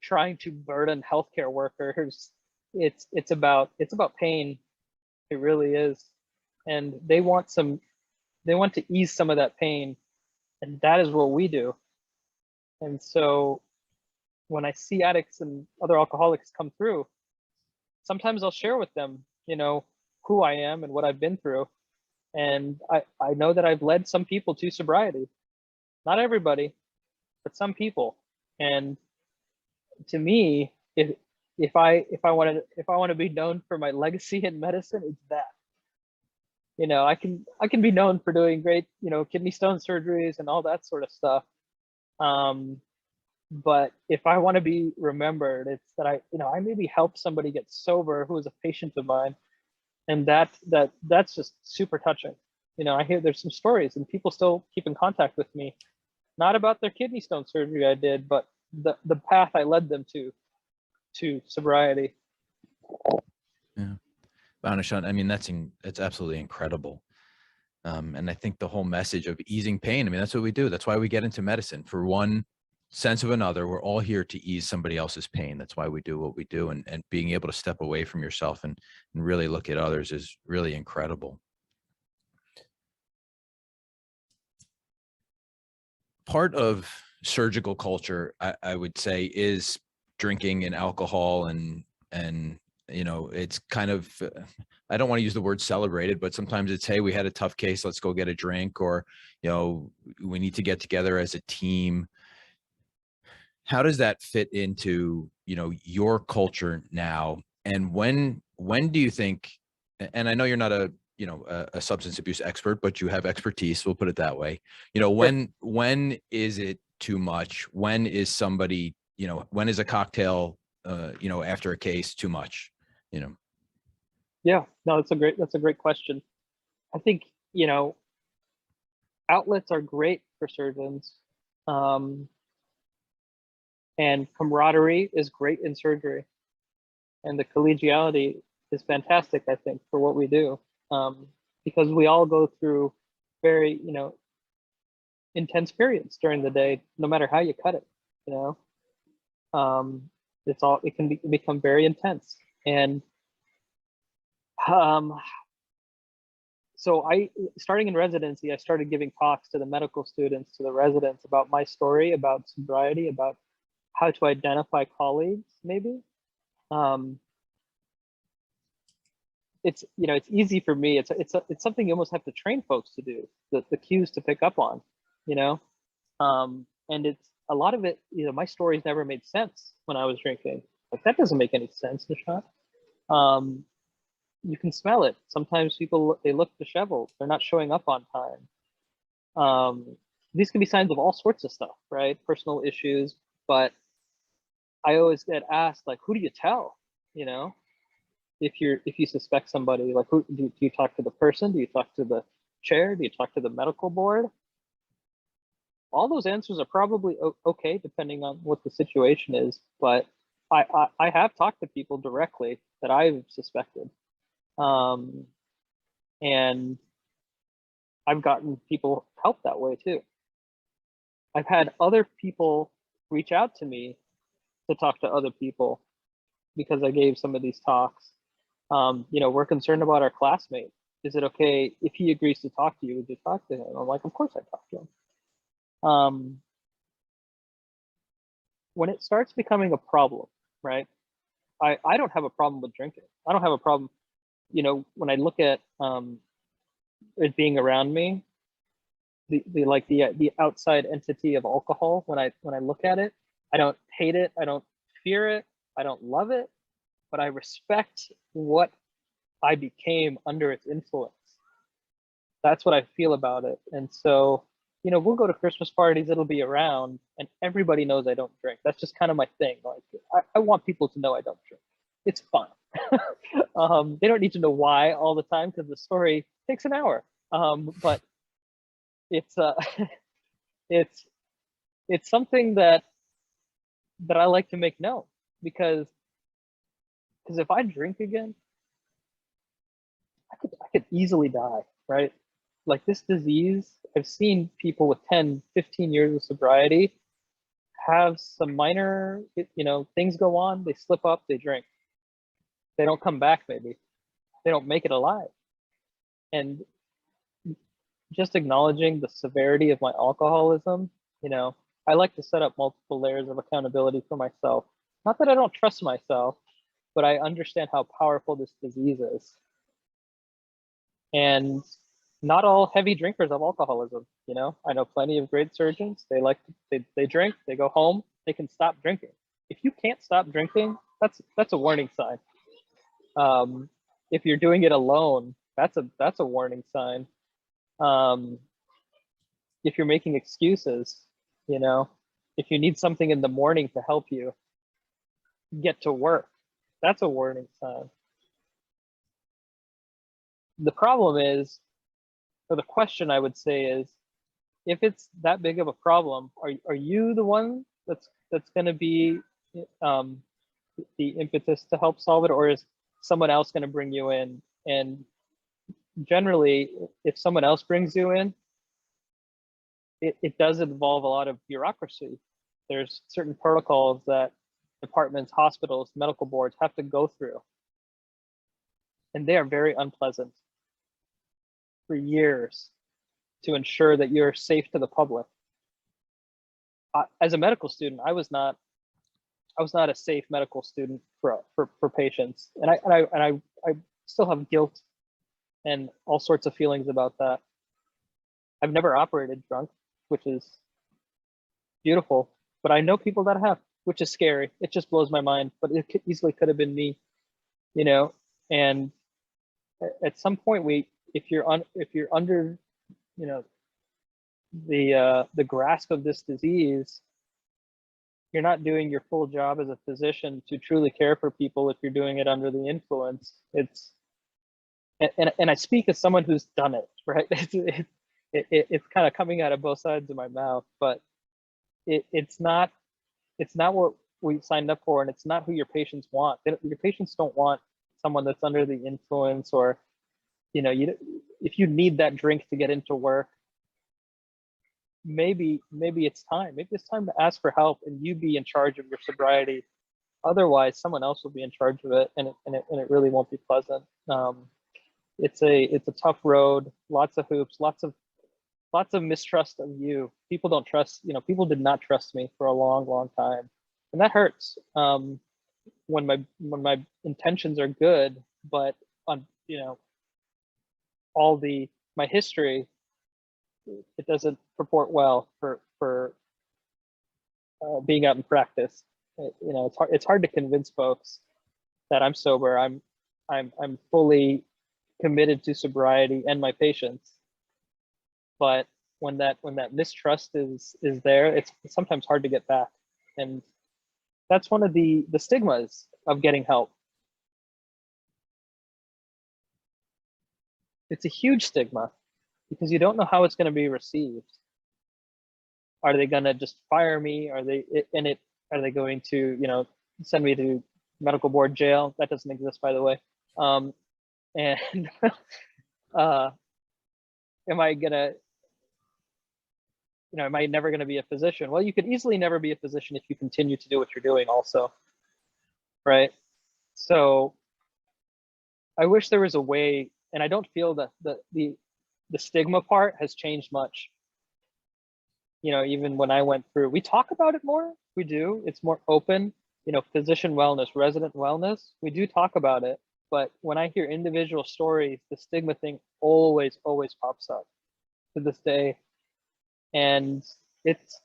[SPEAKER 2] trying to burden healthcare workers. It's about pain. It really is. And they want to ease some of that pain, and that is what we do. And so when I see addicts and other alcoholics come through, sometimes I'll share with them, who I am and what I've been through. And I know that I've led some people to sobriety. Not everybody, but some people. And to me, if I want to be known for my legacy in medicine, it's that. I can be known for doing great, kidney stone surgeries and all that sort of stuff. But if I want to be remembered, it's that I maybe helped somebody get sober who was a patient of mine. And that's just super touching. I hear there's some stories and people still keep in contact with me, not about their kidney stone surgery I did, but the path I led them to sobriety.
[SPEAKER 1] Yeah. Wow, Nishant, I mean, it's absolutely incredible. And I think the whole message of easing pain, I mean, that's what we do. That's why we get into medicine. For one sense of another, we're all here to ease somebody else's pain. That's why we do what we do. And being able to step away from yourself and really look at others is really incredible. Part of surgical culture, I would say, is drinking and alcohol, and it's kind of, I don't want to use the word celebrated, but sometimes it's, hey, we had a tough case, let's go get a drink, or we need to get together as a team. How does that fit into your culture now? And when do you think, and I know you're not a substance abuse expert, but you have expertise, we'll put it that way. When is it too much? When is somebody, when is a cocktail after a case too much?
[SPEAKER 2] Yeah, no, that's a great question. I think, you know, outlets are great for surgeons. Um, and camaraderie is great in surgery. And the collegiality is fantastic, I think, for what we do. Um, because we all go through very, intense periods during the day, no matter how you cut it, you know. It can become very intense. And um, so starting in residency, I started giving talks to the medical students, to the residents about my story, about sobriety, about how to identify colleagues, maybe. Um, it's easy for me. It's something you almost have to train folks to do, the cues to pick up on, you know. And it's a lot of it, my stories never made sense when I was drinking. Like, that doesn't make any sense, Nishant. Um, you can smell it. Sometimes people, they look disheveled. They're not showing up on time. These can be signs of all sorts of stuff, right? Personal issues. But I always get asked, like, who do you tell? You know, if you suspect somebody, like, who do you talk to the person? Do you talk to the chair? Do you talk to the medical board? All those answers are probably okay, depending on what the situation is. But I have talked to people directly that I've suspected. Um, and I've gotten people help that way too. I've had other people reach out to me to talk to other people because I gave some of these talks. We're concerned about our classmate. Is it okay if he agrees to talk to you? Would you talk to him? I'm like, of course I talk to him. When it starts becoming a problem, right? I don't have a problem with drinking. I don't have a problem, when I look at it being around me, the outside entity of alcohol. When I look at it, I don't hate it. I don't fear it. I don't love it, but I respect what I became under its influence. That's what I feel about it. And so, we'll go to Christmas parties, it'll be around, and everybody knows I don't drink. That's just kind of my thing. Like, I want people to know I don't drink. It's fun. They don't need to know why all the time, because the story takes an hour. But it's it's it's something that I like to make known, because if I drink again, I could easily die, right? Like, this disease, I've seen people with 10, 15 years of sobriety have some minor, things go on, they slip up, they drink. They don't come back, maybe. They don't make it alive. And just acknowledging the severity of my alcoholism, I like to set up multiple layers of accountability for myself. Not that I don't trust myself, but I understand how powerful this disease is. And not all heavy drinkers have alcoholism. I know plenty of great surgeons. They drink, they go home, they can stop drinking. If you can't stop drinking, that's a warning sign. If you're doing it alone, that's a warning sign. If you're making excuses, if you need something in the morning to help you get to work, that's a warning sign. The problem is, or the question I would say is, if it's that big of a problem, are you the one that's going to be the impetus to help solve it, or is someone else going to bring you in? And generally, if someone else brings you in, it does involve a lot of bureaucracy. There's certain protocols that departments, hospitals, medical boards have to go through, and they are very unpleasant for years to ensure that you're safe to the public. As a medical student, I was not a safe medical student for patients, and I still have guilt and all sorts of feelings about that. I've never operated drunk, which is beautiful, but I know people that have, which is scary. It just blows my mind, but it easily could have been me, and at some point, if you're under, the grasp of this disease, you're not doing your full job as a physician to truly care for people if you're doing it under the influence. and I speak as someone who's done it, right? It's kind of coming out of both sides of my mouth, but it's not what we signed up for, and it's not who your patients want. Your patients don't want someone that's under the influence, or if you need that drink to get into work, maybe it's time. Maybe it's time to ask for help and you be in charge of your sobriety. Otherwise, someone else will be in charge of it, and it really won't be pleasant. It's a tough road, lots of hoops, lots of mistrust of you. People don't trust, people did not trust me for a long time. And that hurts. When my intentions are good, but on, my history, it doesn't purport well for being out in practice. It's hard to convince folks that I'm sober. I'm fully committed to sobriety and my patients. But when that mistrust is there, it's sometimes hard to get back. And that's one of the stigmas of getting help. It's a huge stigma because you don't know how it's going to be received. Are they going to just fire me? Are they going to, send me to medical board jail? That doesn't exist, by the way. And am I never going to be a physician? Well, you could easily never be a physician if you continue to do what you're doing also, right? So I wish there was a way, and I don't feel that the stigma part has changed much. Even when I went through, we talk about it more. We do. It's more open, physician wellness, resident wellness. We do talk about it. But when I hear individual stories, the stigma thing always pops up to this day. And it's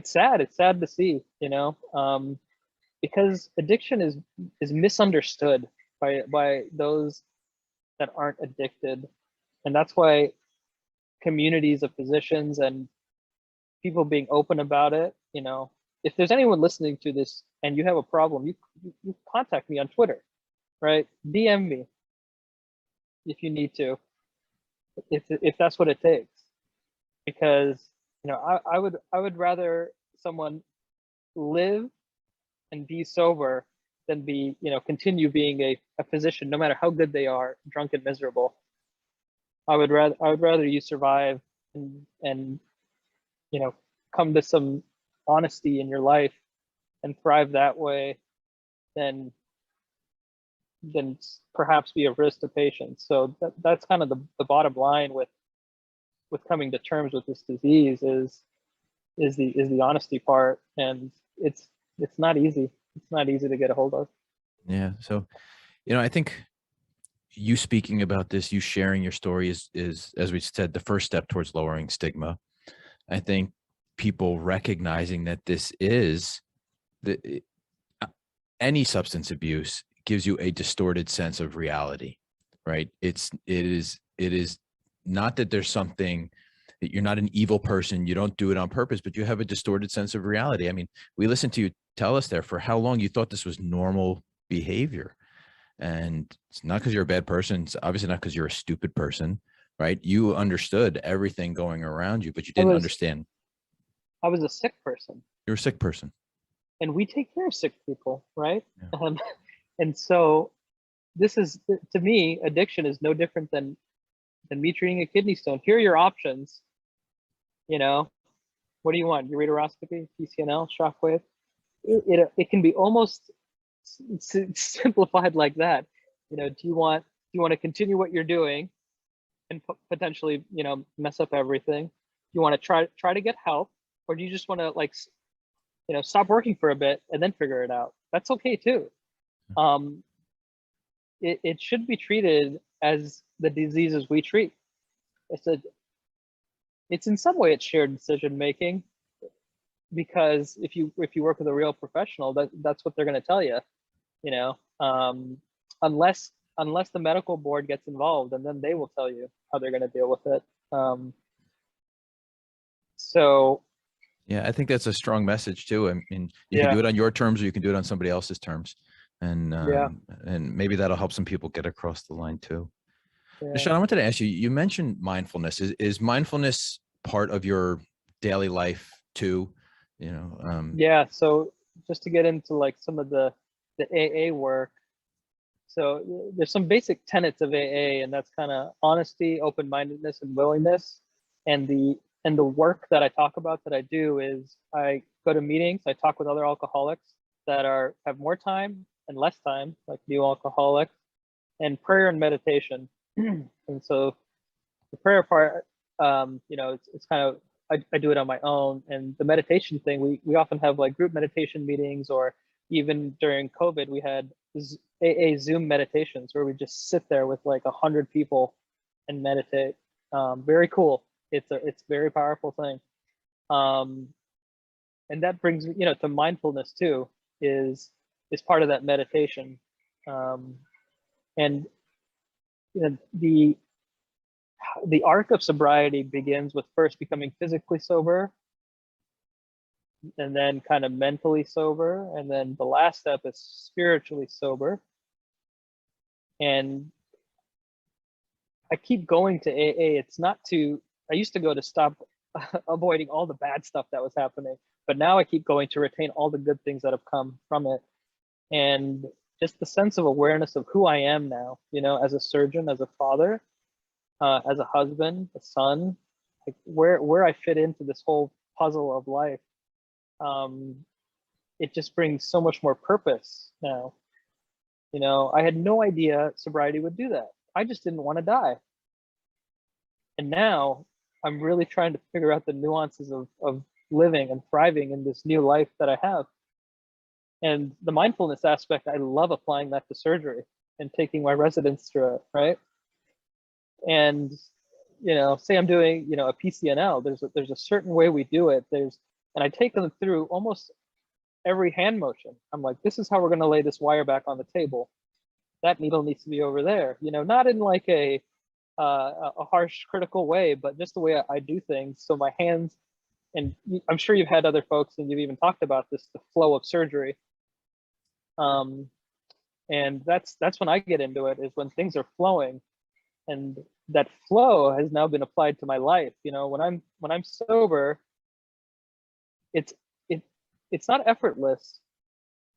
[SPEAKER 2] sad. It's sad to see, because addiction is misunderstood by those that aren't addicted. And that's why communities of physicians and people being open about it, if there's anyone listening to this and you have a problem, you contact me on Twitter, right? DM me if you need to, if that's what it takes. Because I would rather someone live and be sober than be continue being a physician, no matter how good they are, drunk and miserable. I would rather you survive and come to some honesty in your life and thrive that way than perhaps be a risk to patients. So that's kind of the bottom line with coming to terms with this disease is the honesty part, and it's not easy. It's not easy to get a hold of.
[SPEAKER 1] Yeah. So, I think you speaking about this, you sharing your story is, as we said, the first step towards lowering stigma. I think people recognizing that this is any substance abuse gives you a distorted sense of reality, right? It is not that there's something that you're not an evil person, you don't do it on purpose, but you have a distorted sense of reality. I mean, we listened to you tell us there for how long you thought this was normal behavior. And it's not because you're a bad person. It's obviously not because you're a stupid person, right? You understood everything going around you, but you didn't understand.
[SPEAKER 2] I was a sick person.
[SPEAKER 1] You're a sick person.
[SPEAKER 2] And we take care of sick people, right? Yeah. And so this is, to me, addiction is no different than me treating a kidney stone. Here are your options. What do you want? Ureteroscopy, PCNL, shockwave? It can be almost simplified like that. Do you want to continue what you're doing and potentially, mess up everything? You want to try to get help, or do you just want to stop working for a bit and then figure it out? That's okay too. It should be treated as the diseases we treat. It's in some way it's shared decision making, because if you work with a real professional, that's what they're going to tell you. Unless the medical board gets involved, and then they will tell you how they're going to deal with it. So
[SPEAKER 1] yeah, I think that's a strong message too. I mean, you can do it on your terms, or you can do it on somebody else's terms, and maybe that'll help some people get across the line too.
[SPEAKER 2] Yeah.
[SPEAKER 1] Nishant, I wanted to ask you, you mentioned mindfulness. Is mindfulness part of your daily life too? You know,
[SPEAKER 2] Yeah. So just to get into like some of the AA work. So there's some basic tenets of AA, and that's kind of honesty, open-mindedness, and willingness. And the work that I talk about that I do is I go to meetings, I talk with other alcoholics that have more time and less time, like new alcoholics, and prayer and meditation. And so the prayer part, it's kind of I do it on my own, and the meditation thing, we often have like group meditation meetings, or even during COVID, we had AA Zoom meditations where we just sit there with like 100 people and meditate. Very cool. It's a very powerful thing. Um, and that brings me, to mindfulness too, is part of that meditation. And the arc of sobriety begins with first becoming physically sober, and then kind of mentally sober, and then the last step is spiritually sober. And I keep going to AA. It's not I used to go to stop avoiding all the bad stuff that was happening, but now I keep going to retain all the good things that have come from it. And just the sense of awareness of who I am now, as a surgeon, as a father, as a husband, a son, like where I fit into this whole puzzle of life. It just brings so much more purpose now. I had no idea sobriety would do that. I just didn't want to die. And now I'm really trying to figure out the nuances of living and thriving in this new life that I have. And the mindfulness aspect, I love applying that to surgery and taking my residents through it, right? And say I'm doing a PCNL, there's a certain way we do it. And I take them through almost every hand motion. I'm like, this is how we're going to lay this wire back on the table. That needle needs to be over there. Not in like a harsh, critical way, but just the way I do things. So my hands, and I'm sure you've had other folks, and you've even talked about this, the flow of surgery. And that's when I get into it, is when things are flowing. And that flow has now been applied to my life. When I'm sober, it's not effortless,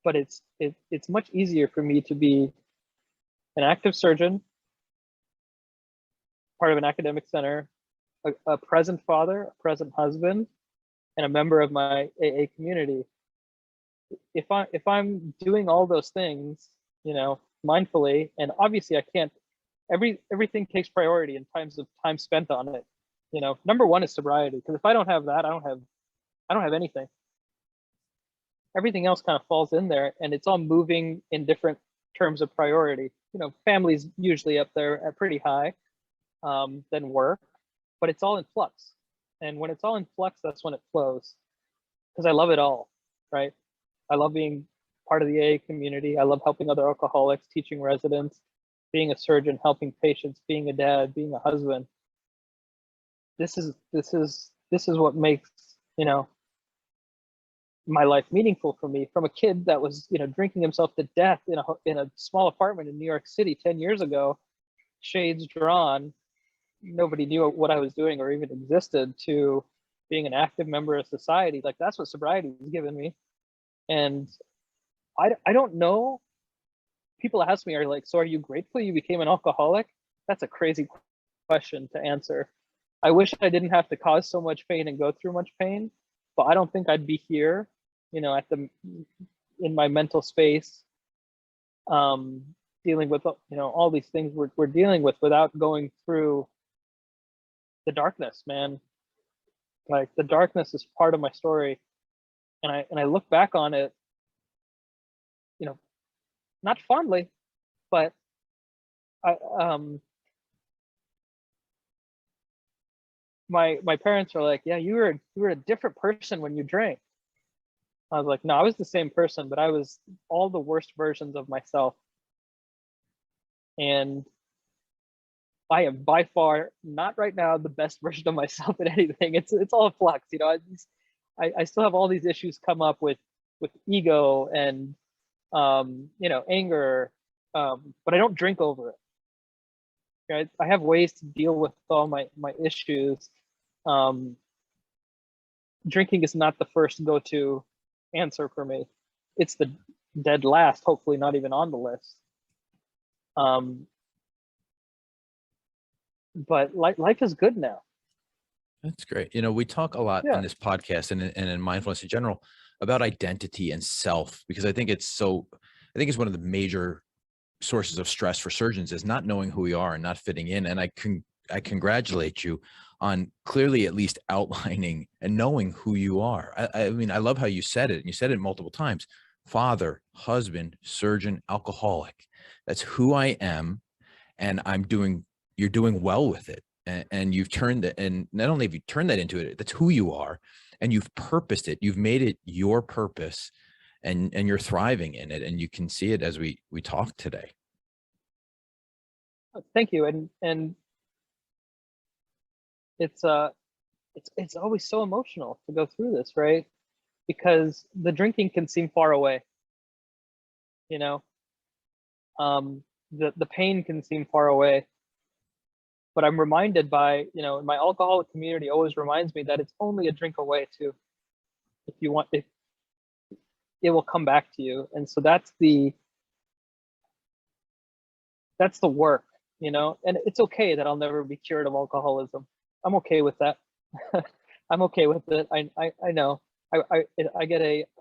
[SPEAKER 2] but it's much easier for me to be an active surgeon, part of an academic center, a present father, a present husband, and a member of my AA community. If I'm doing all those things, mindfully, and obviously I can't. Everything takes priority in terms of time spent on it. Number one is sobriety, because if I don't have that, I don't have anything. Everything else kind of falls in there, and it's all moving in different terms of priority. Family's usually up there at pretty high, than work, but it's all in flux. And when it's all in flux, that's when it flows, because I love it all, right? I love being part of the AA community. I love helping other alcoholics, teaching residents, being a surgeon, helping patients, being a dad, being a husband. This is what makes my life meaningful for me. From a kid that was drinking himself to death in a small apartment in New York City 10 years ago, shades drawn, nobody knew what I was doing or even existed, to being an active member of society. Like, that's what sobriety has given me. And I don't know. People ask me, so are you grateful you became an alcoholic? That's a crazy question to answer. I wish I didn't have to cause so much pain and go through much pain, but I don't think I'd be here, in my mental space, dealing with, all these things we're dealing with, without going through the darkness, man. Like, the darkness is part of my story. And I look back on it, not fondly, but my parents are like, yeah, you were a different person when you drank. I was like, no, I was the same person, but I was all the worst versions of myself. And I am by far not right now the best version of myself at anything. It's all a flux, I still have all these issues come up with ego and anger, but I don't drink over it. right? I have ways to deal with all my issues. Drinking is not the first go-to answer for me. It's the dead last, hopefully not even on the list. But life is good now.
[SPEAKER 1] That's great. You know, we talk a lot
[SPEAKER 2] Yeah.
[SPEAKER 1] on this podcast and in mindfulness in general about identity and self, because I think it's one of the major sources of stress for surgeons is not knowing who we are and not fitting in. And I congratulate you on clearly at least outlining and knowing who you are. I mean, I love how you said it, and you said it multiple times: father, husband, surgeon, alcoholic. That's who I am, and you're doing well with it. And you've turned it, and not only have you turned that into it, that's who you are, and you've purposed it. You've made it your purpose, and you're thriving in it, and you can see it as we talk today.
[SPEAKER 2] Thank you. And it's always so emotional to go through this, right? Because the drinking can seem far away, you know. The pain can seem far away, but I'm reminded by, you know, my alcoholic community always reminds me that it's only a drink away too. If you want, if it will come back to you. And so that's the work, you know. And it's okay that I'll never be cured of alcoholism. I'm okay with that. I'm okay with it. I know. I get a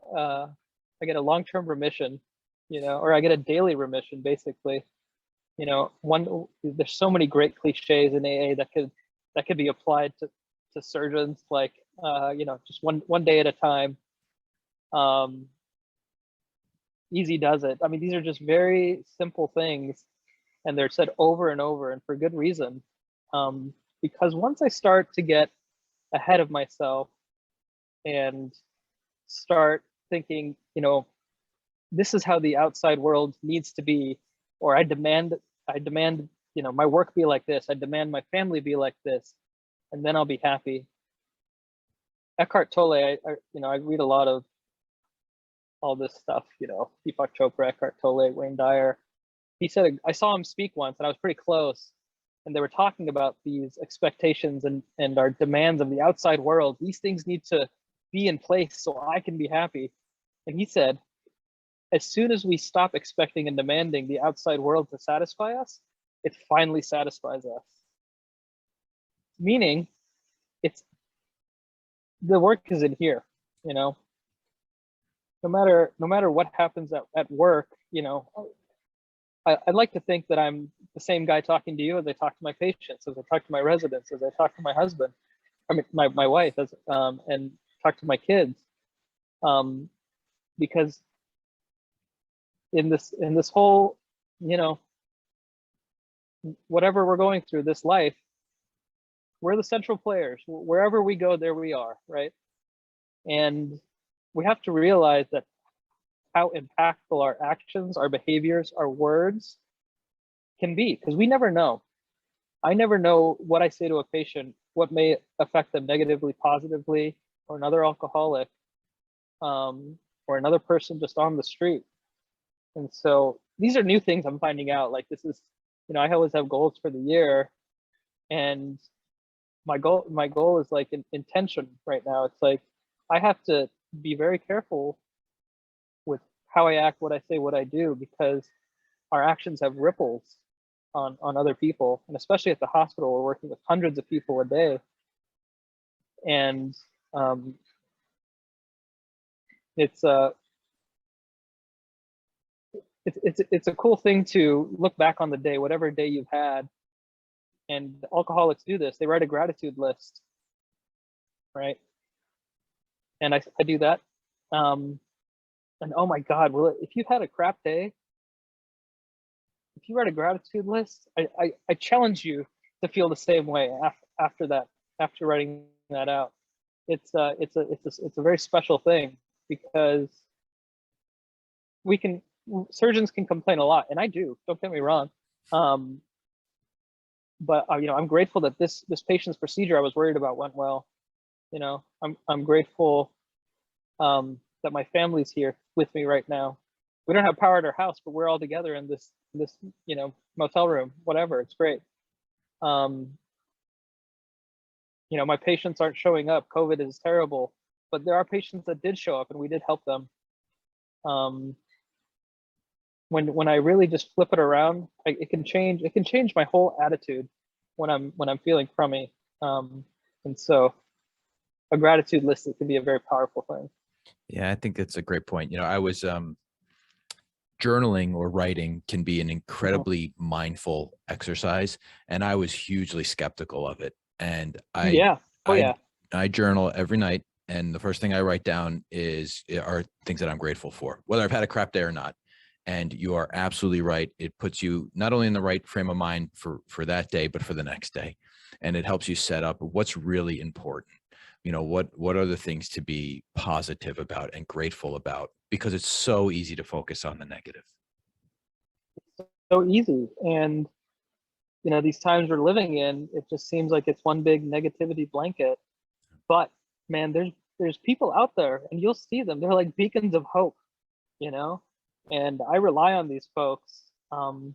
[SPEAKER 2] long-term remission, you know, or I get a daily remission basically. You know, there's so many great cliches in AA that could be applied to surgeons, like you know, just one day at a time. Easy does it. I mean, these are just very simple things, and they're said over and over, and for good reason. Because once I start to get ahead of myself and start thinking, you know, this is how the outside world needs to be, or I demand, you know, my work be like this. I demand my family be like this, and then I'll be happy. Eckhart Tolle, you know, I read a lot of all this stuff, you know, Deepak Chopra, Eckhart Tolle, Wayne Dyer. He said, I saw him speak once, and I was pretty close, and they were talking about these expectations and our demands of the outside world. These things need to be in place so I can be happy. And he said, as soon as we stop expecting and demanding the outside world to satisfy us, it finally satisfies us. Meaning, the work is in here, you know. No matter what happens at work, you know, I'd like to think that I'm the same guy talking to you as I talk to my patients, as I talk to my residents, as I talk to my husband, I mean my wife, and talk to my kids, because in this whole, you know, whatever we're going through this life, we're the central players. Wherever we go, there we are, right? And we have to realize that how impactful our actions, our behaviors, our words can be, because we never know. I never know what I say to a patient, what may affect them negatively, positively, or another alcoholic, or another person just on the street. And so these are new things I'm finding out. Like, this is, you know, I always have goals for the year, and my goal is like intention right now. It's like I have to be very careful with how I act, what I say, what I do, because our actions have ripples on other people, and especially at the hospital, we're working with hundreds of people a day, and it's a cool thing to look back on the day, whatever day you've had. And alcoholics do this. They write a gratitude list, right? And I do that. And oh my God, if you've had a crap day, if you write a gratitude list, I challenge you to feel the same way after that, after writing that out. It's a very special thing, because surgeons can complain a lot, and I do, don't get me wrong. But you know, I'm grateful that this patient's procedure I was worried about went well. You know, I'm grateful that my family's here with me right now. We don't have power at our house, but we're all together in this you know, motel room, whatever. It's great. You know, my patients aren't showing up. COVID is terrible, but there are patients that did show up, and we did help them. When I really just flip it around, it can change my whole attitude when I'm feeling crummy. And so a gratitude list, it can be a very powerful thing.
[SPEAKER 1] Yeah, I think that's a great point. I was journaling or writing can be an incredibly mindful exercise, and I was hugely skeptical of it. And
[SPEAKER 2] Yeah. Oh
[SPEAKER 1] I
[SPEAKER 2] yeah.
[SPEAKER 1] I journal every night, and the first thing I write down are things that I'm grateful for, whether I've had a crap day or not. And you are absolutely right. It puts you not only in the right frame of mind for that day, but for the next day, and it helps you set up what's really important. What are the things to be positive about and grateful about, because it's so easy to focus on the negative.
[SPEAKER 2] So easy. And you know, these times we're living in, it just seems like it's one big negativity blanket. But man, there's people out there, and you'll see them. They're like beacons of hope, you know. And I rely on these folks. And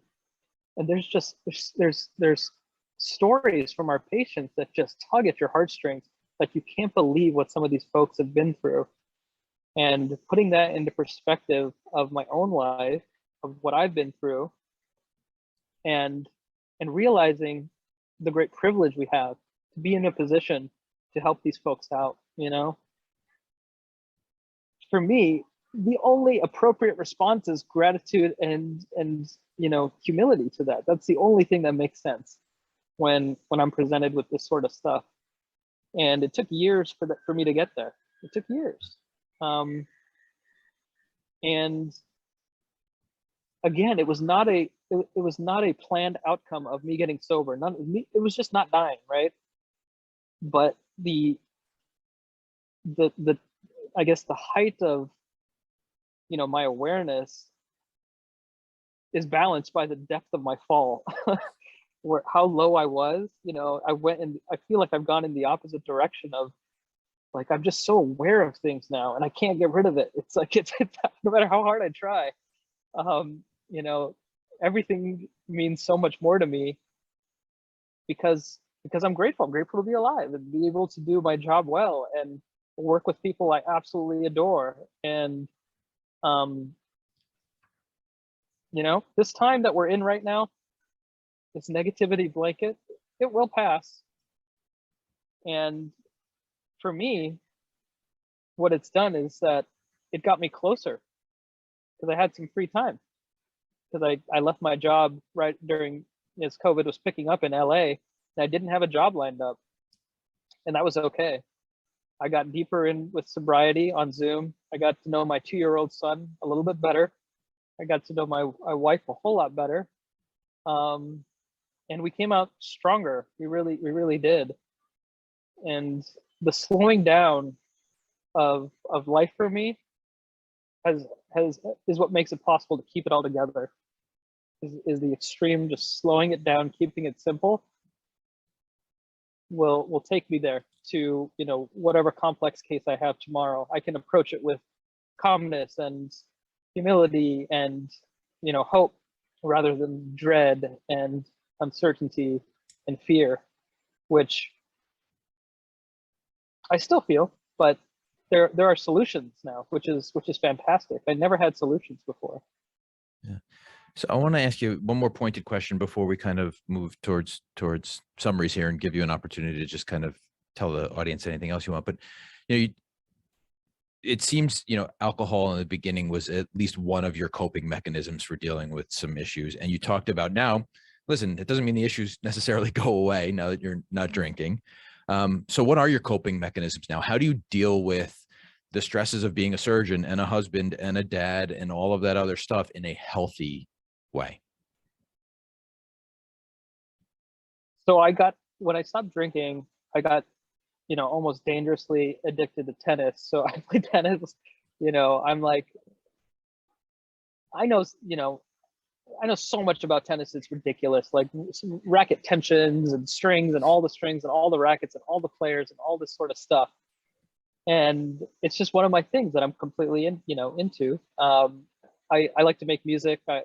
[SPEAKER 2] there's stories from our patients that just tug at your heartstrings. Like, you can't believe what some of these folks have been through. And putting that into perspective of my own life, of what I've been through, and realizing the great privilege we have to be in a position to help these folks out, you know. For me, the only appropriate response is gratitude and you know, humility to that. That's the only thing that makes sense when I'm presented with this sort of stuff. And it took years for me to get there. It took years. And again, it was not a planned outcome of me getting sober. It was just not dying, right? But the I guess the height of, you know, my awareness is balanced by the depth of my fall. Where how low I was, you know, I feel like I've gone in the opposite direction of, like, I'm just so aware of things now, and I can't get rid of it. It's like it's no matter how hard I try, you know, everything means so much more to me because I'm grateful. I'm grateful to be alive and be able to do my job well and work with people I absolutely adore. And you know, this time that we're in right now, this negativity blanket, it will pass. And for me, what it's done is that it got me closer, because I had some free time, because I left my job right during, as COVID was picking up in LA, and I didn't have a job lined up, and that was okay. I got deeper in with sobriety on Zoom. I got to know my 2-year-old son a little bit better. I got to know my wife a whole lot better. And we came out stronger. We really did. And the slowing down of life for me is what makes it possible to keep it all together. Is the extreme, just slowing it down, keeping it simple, will take me there to, you know, whatever complex case I have tomorrow. I can approach it with calmness and humility and, you know, hope, rather than dread and uncertainty and fear, which I still feel, but there are solutions now, which is fantastic. I never had solutions before.
[SPEAKER 1] Yeah. So I want to ask you one more pointed question before we kind of move towards summaries here and give you an opportunity to just kind of tell the audience anything else you want. But, you know, it seems, you know, alcohol in the beginning was at least one of your coping mechanisms for dealing with some issues. And you talked about, now, listen, it doesn't mean the issues necessarily go away now that you're not drinking. So what are your coping mechanisms now? How do you deal with the stresses of being a surgeon and a husband and a dad and all of that other stuff in a healthy way?
[SPEAKER 2] So when I stopped drinking, I got, you know, almost dangerously addicted to tennis. So I play tennis, you know, I'm like, I know, you know, I know so much about tennis, it's ridiculous. Like, racket tensions and strings and all the strings and all the rackets and all the players and all this sort of stuff. And it's just one of my things that I'm completely into. I like to make music. I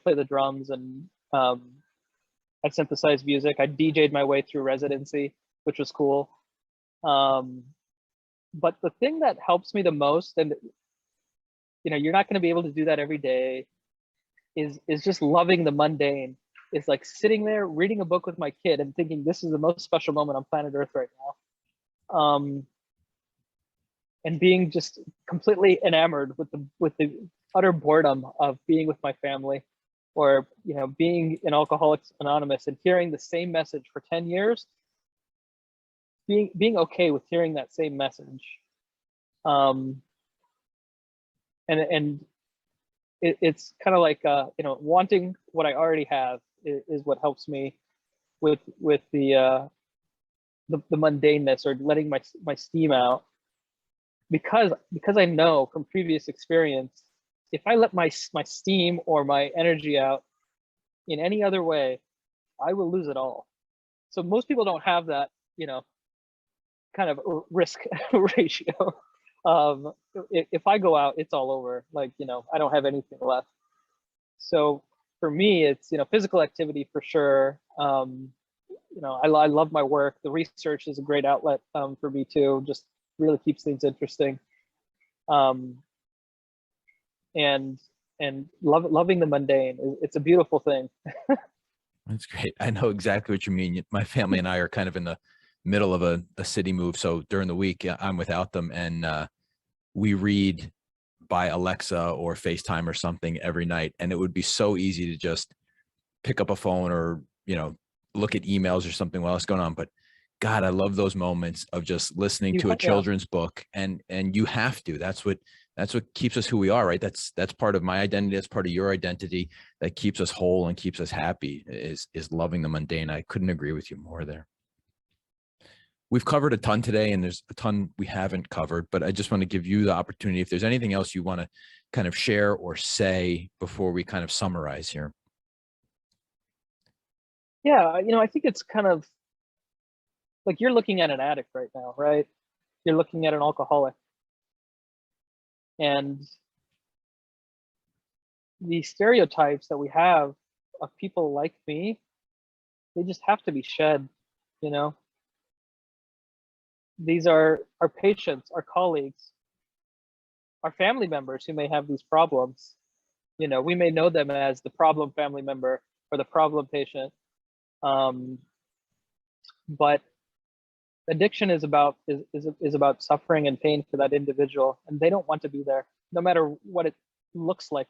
[SPEAKER 2] play the drums, and I I synthesized music. I DJ'd my way through residency, which was cool. But the thing that helps me the most, and you're not going to be able to do that every day, is just loving the mundane. It's like sitting there reading a book with my kid and thinking this is the most special moment on planet Earth right now, and being just completely enamored with the utter boredom of being with my family, or being in Alcoholics Anonymous and hearing the same message for 10 years, being okay with hearing that same message, and it's kind of like wanting what I already have is what helps me with the mundaneness, or letting my steam out, because I know from previous experience, if I let my steam or my energy out in any other way, I will lose it all. So most people don't have that kind of risk ratio. If I go out, it's all over. Like, I don't have anything left. So for me, it's, physical activity for sure. I love my work. The research is a great outlet for me too. Just really keeps things interesting. And loving the mundane. It's a beautiful thing.
[SPEAKER 1] That's great. I know exactly what you mean. My family and I are kind of in the middle of a city move. So during the week, I'm without them, and we read by Alexa or FaceTime or something every night. And it would be so easy to just pick up a phone or, look at emails or something while it's going on. But God, I love those moments of just listening to a children's book, and you have to. That's what keeps us who we are, right? That's part of my identity. That's part of your identity. That keeps us whole and keeps us happy is loving the mundane. I couldn't agree with you more there. We've covered a ton today, and there's a ton we haven't covered, but I just want to give you the opportunity. If there's anything else you want to kind of share or say before we kind of summarize here.
[SPEAKER 2] Yeah, I think it's kind of like you're looking at an addict right now, right? You're looking at an alcoholic. And the stereotypes that we have of people like me, they just have to be shed, These are our patients, our colleagues, our family members who may have these problems. We may know them as the problem family member or the problem patient. But addiction is about suffering and pain for that individual, and they don't want to be there, no matter what it looks like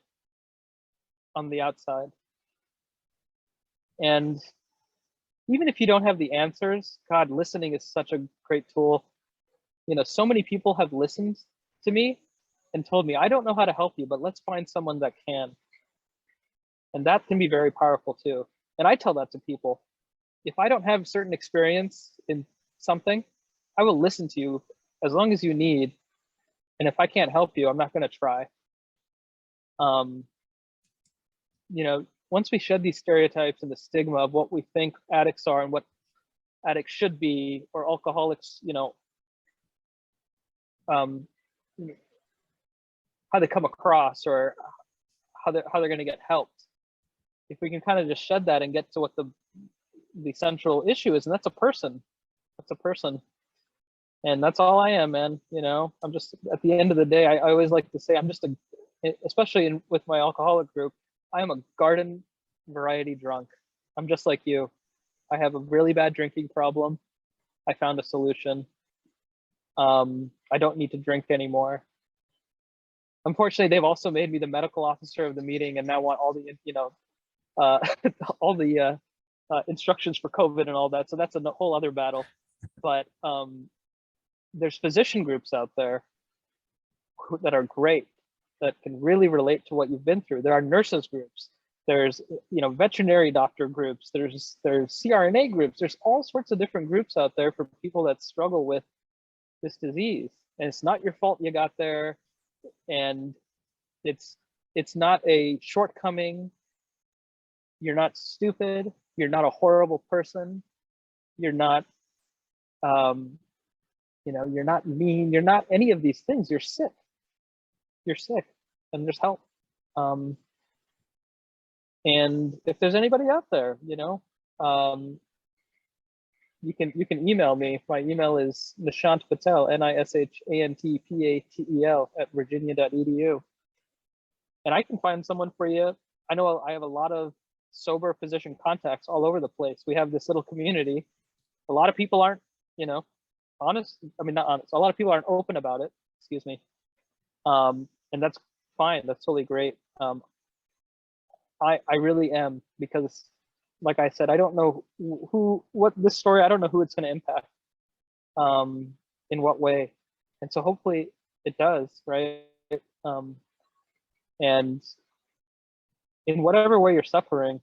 [SPEAKER 2] on the outside. And even if you don't have the answers, God, listening is such a great tool. So many people have listened to me and told me, I don't know how to help you, but let's find someone that can. And that can be very powerful too. And I tell that to people. If I don't have certain experience in something, I will listen to you as long as you need. And if I can't help you, I'm not going to try. Once we shed these stereotypes and the stigma of what we think addicts are and what addicts should be, or alcoholics, how they come across, or how they're going to get helped. If we can kind of just shed that and get to what the central issue is, and that's a person. That's a person. And that's all I am, man. I'm just, at the end of the day, I always like to say I'm just especially with my alcoholic group, I am a garden variety drunk. I'm just like you. I have a really bad drinking problem. I found a solution. I don't need to drink anymore. Unfortunately, they've also made me the medical officer of the meeting, and now want all the, all the instructions for COVID and all that. So that's a whole other battle. But there's physician groups out there that are great, that can really relate to what you've been through. There are nurses groups. There's veterinary doctor groups. There's CRNA groups. There's all sorts of different groups out there for people that struggle with this disease. And it's not your fault you got there. And it's not a shortcoming. You're not stupid. You're not a horrible person. You're not, you're not mean. You're not any of these things. You're sick. You're sick, and there's help. And if there's anybody out there, um, you can email me. My email is Nishant Patel, NISHANTPATEL @virginia.edu, and I can find someone for you. I know I have a lot of sober physician contacts all over the place. We have this little community. A lot of people aren't, honest. I mean, not honest. A lot of people aren't open about it. Excuse me. And that's fine. That's totally great. I really am, because like I said, I don't know what this story, I don't know who it's going to impact, in what way. And so hopefully it does, right? And in whatever way you're suffering,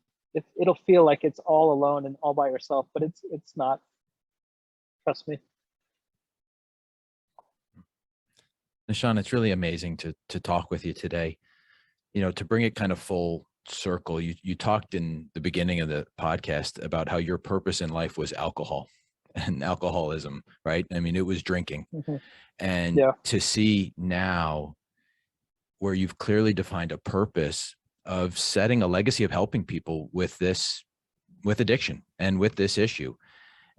[SPEAKER 2] it'll feel like it's all alone and all by yourself, but it's not. Trust me.
[SPEAKER 1] Nishant, it's really amazing to talk with you today. To bring it kind of full circle, you talked in the beginning of the podcast about how your purpose in life was alcohol and alcoholism, right? I mean, it was drinking.
[SPEAKER 2] Mm-hmm.
[SPEAKER 1] And
[SPEAKER 2] Yeah.
[SPEAKER 1] to see now where you've clearly defined a purpose of setting a legacy of helping people with addiction and with this issue,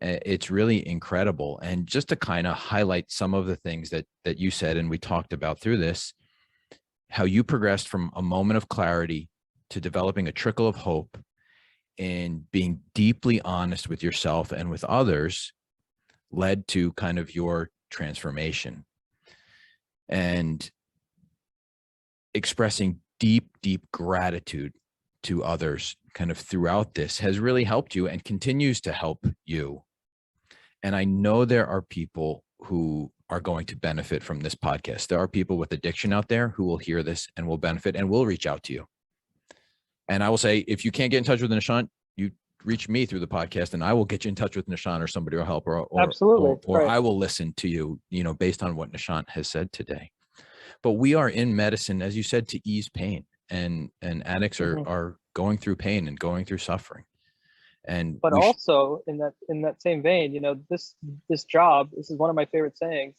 [SPEAKER 1] it's really incredible. And just to kind of highlight some of the things that you said and we talked about through this, how you progressed from a moment of clarity to developing a trickle of hope and being deeply honest with yourself and with others led to kind of your transformation, and expressing deep gratitude to others kind of throughout this has really helped you and continues to help you. And I know there are people who are going to benefit from this podcast. There are people with addiction out there who will hear this and will benefit and will reach out to you. And I will say, if you can't get in touch with Nishant, you reach me through the podcast and I will get you in touch with Nishant or somebody will help, or
[SPEAKER 2] Absolutely.
[SPEAKER 1] or
[SPEAKER 2] Right.
[SPEAKER 1] I will listen to you, based on what Nishant has said today. But we are in medicine, as you said, to ease pain, and addicts are going through pain and going through suffering. And
[SPEAKER 2] but also in that same vein, this job, this is one of my favorite sayings.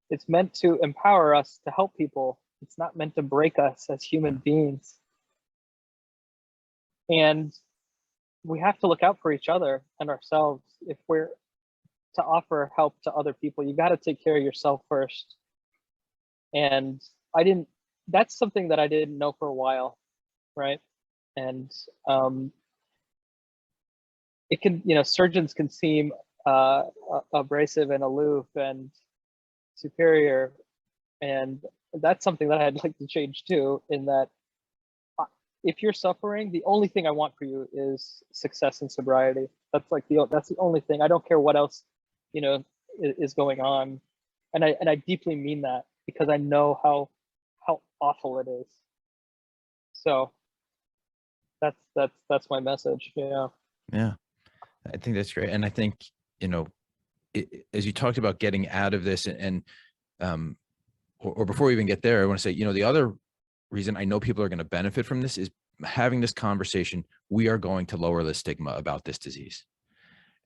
[SPEAKER 2] It's meant to empower us to help people. It's not meant to break us as human beings. And we have to look out for each other and ourselves. If we're to offer help to other people, you got to take care of yourself first. And that's something that I didn't know for a while, right? And it can, surgeons can seem abrasive and aloof and superior, and that's something that I'd like to change too, in that if you're suffering, the only thing I want for you is success and sobriety. That's the only thing. I don't care what else, is going on. And I deeply mean that, because I know how awful it is. So that's my message. Yeah.
[SPEAKER 1] Yeah, I think that's great. And I think, as you talked about getting out of this or before we even get there, I want to say, the other reason I know people are going to benefit from this is having this conversation. We are going to lower the stigma about this disease,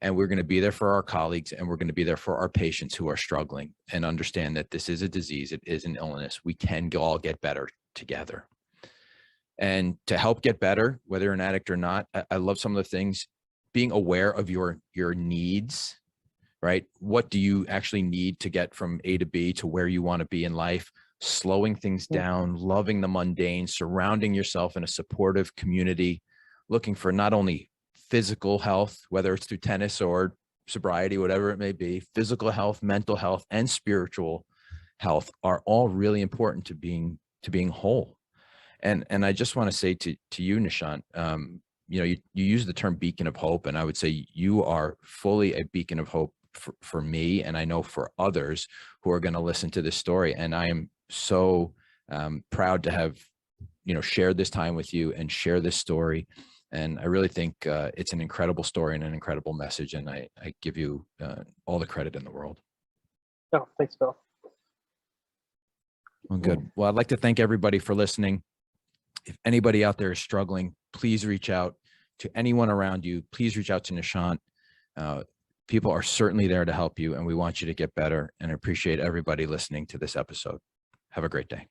[SPEAKER 1] and we're going to be there for our colleagues, and we're going to be there for our patients who are struggling, and understand that this is a disease. It is an illness. We can all get better together. And to help get better, whether you're an addict or not, I love some of the things, being aware of your needs, right? What do you actually need to get from A to B to where you want to be in life? Slowing things down, loving the mundane, surrounding yourself in a supportive community, looking for not only physical health, whether it's through tennis or sobriety, whatever it may be, physical health, mental health, and spiritual health are all really important to being whole. And I just want to say to you, Nishant, you use the term beacon of hope, and I would say you are fully a beacon of hope for me, and I know for others who are going to listen to this story. And I am so proud to have shared this time with you and share this story. And I really think it's an incredible story and an incredible message, and I give you all the credit in the world.
[SPEAKER 2] Oh, thanks, Bill.
[SPEAKER 1] Well, good. Well, I'd like to thank everybody for listening. If anybody out there is struggling, please reach out to anyone around you. Please reach out to Nishant. People are certainly there to help you, and we want you to get better. And I appreciate everybody listening to this episode. Have a great day.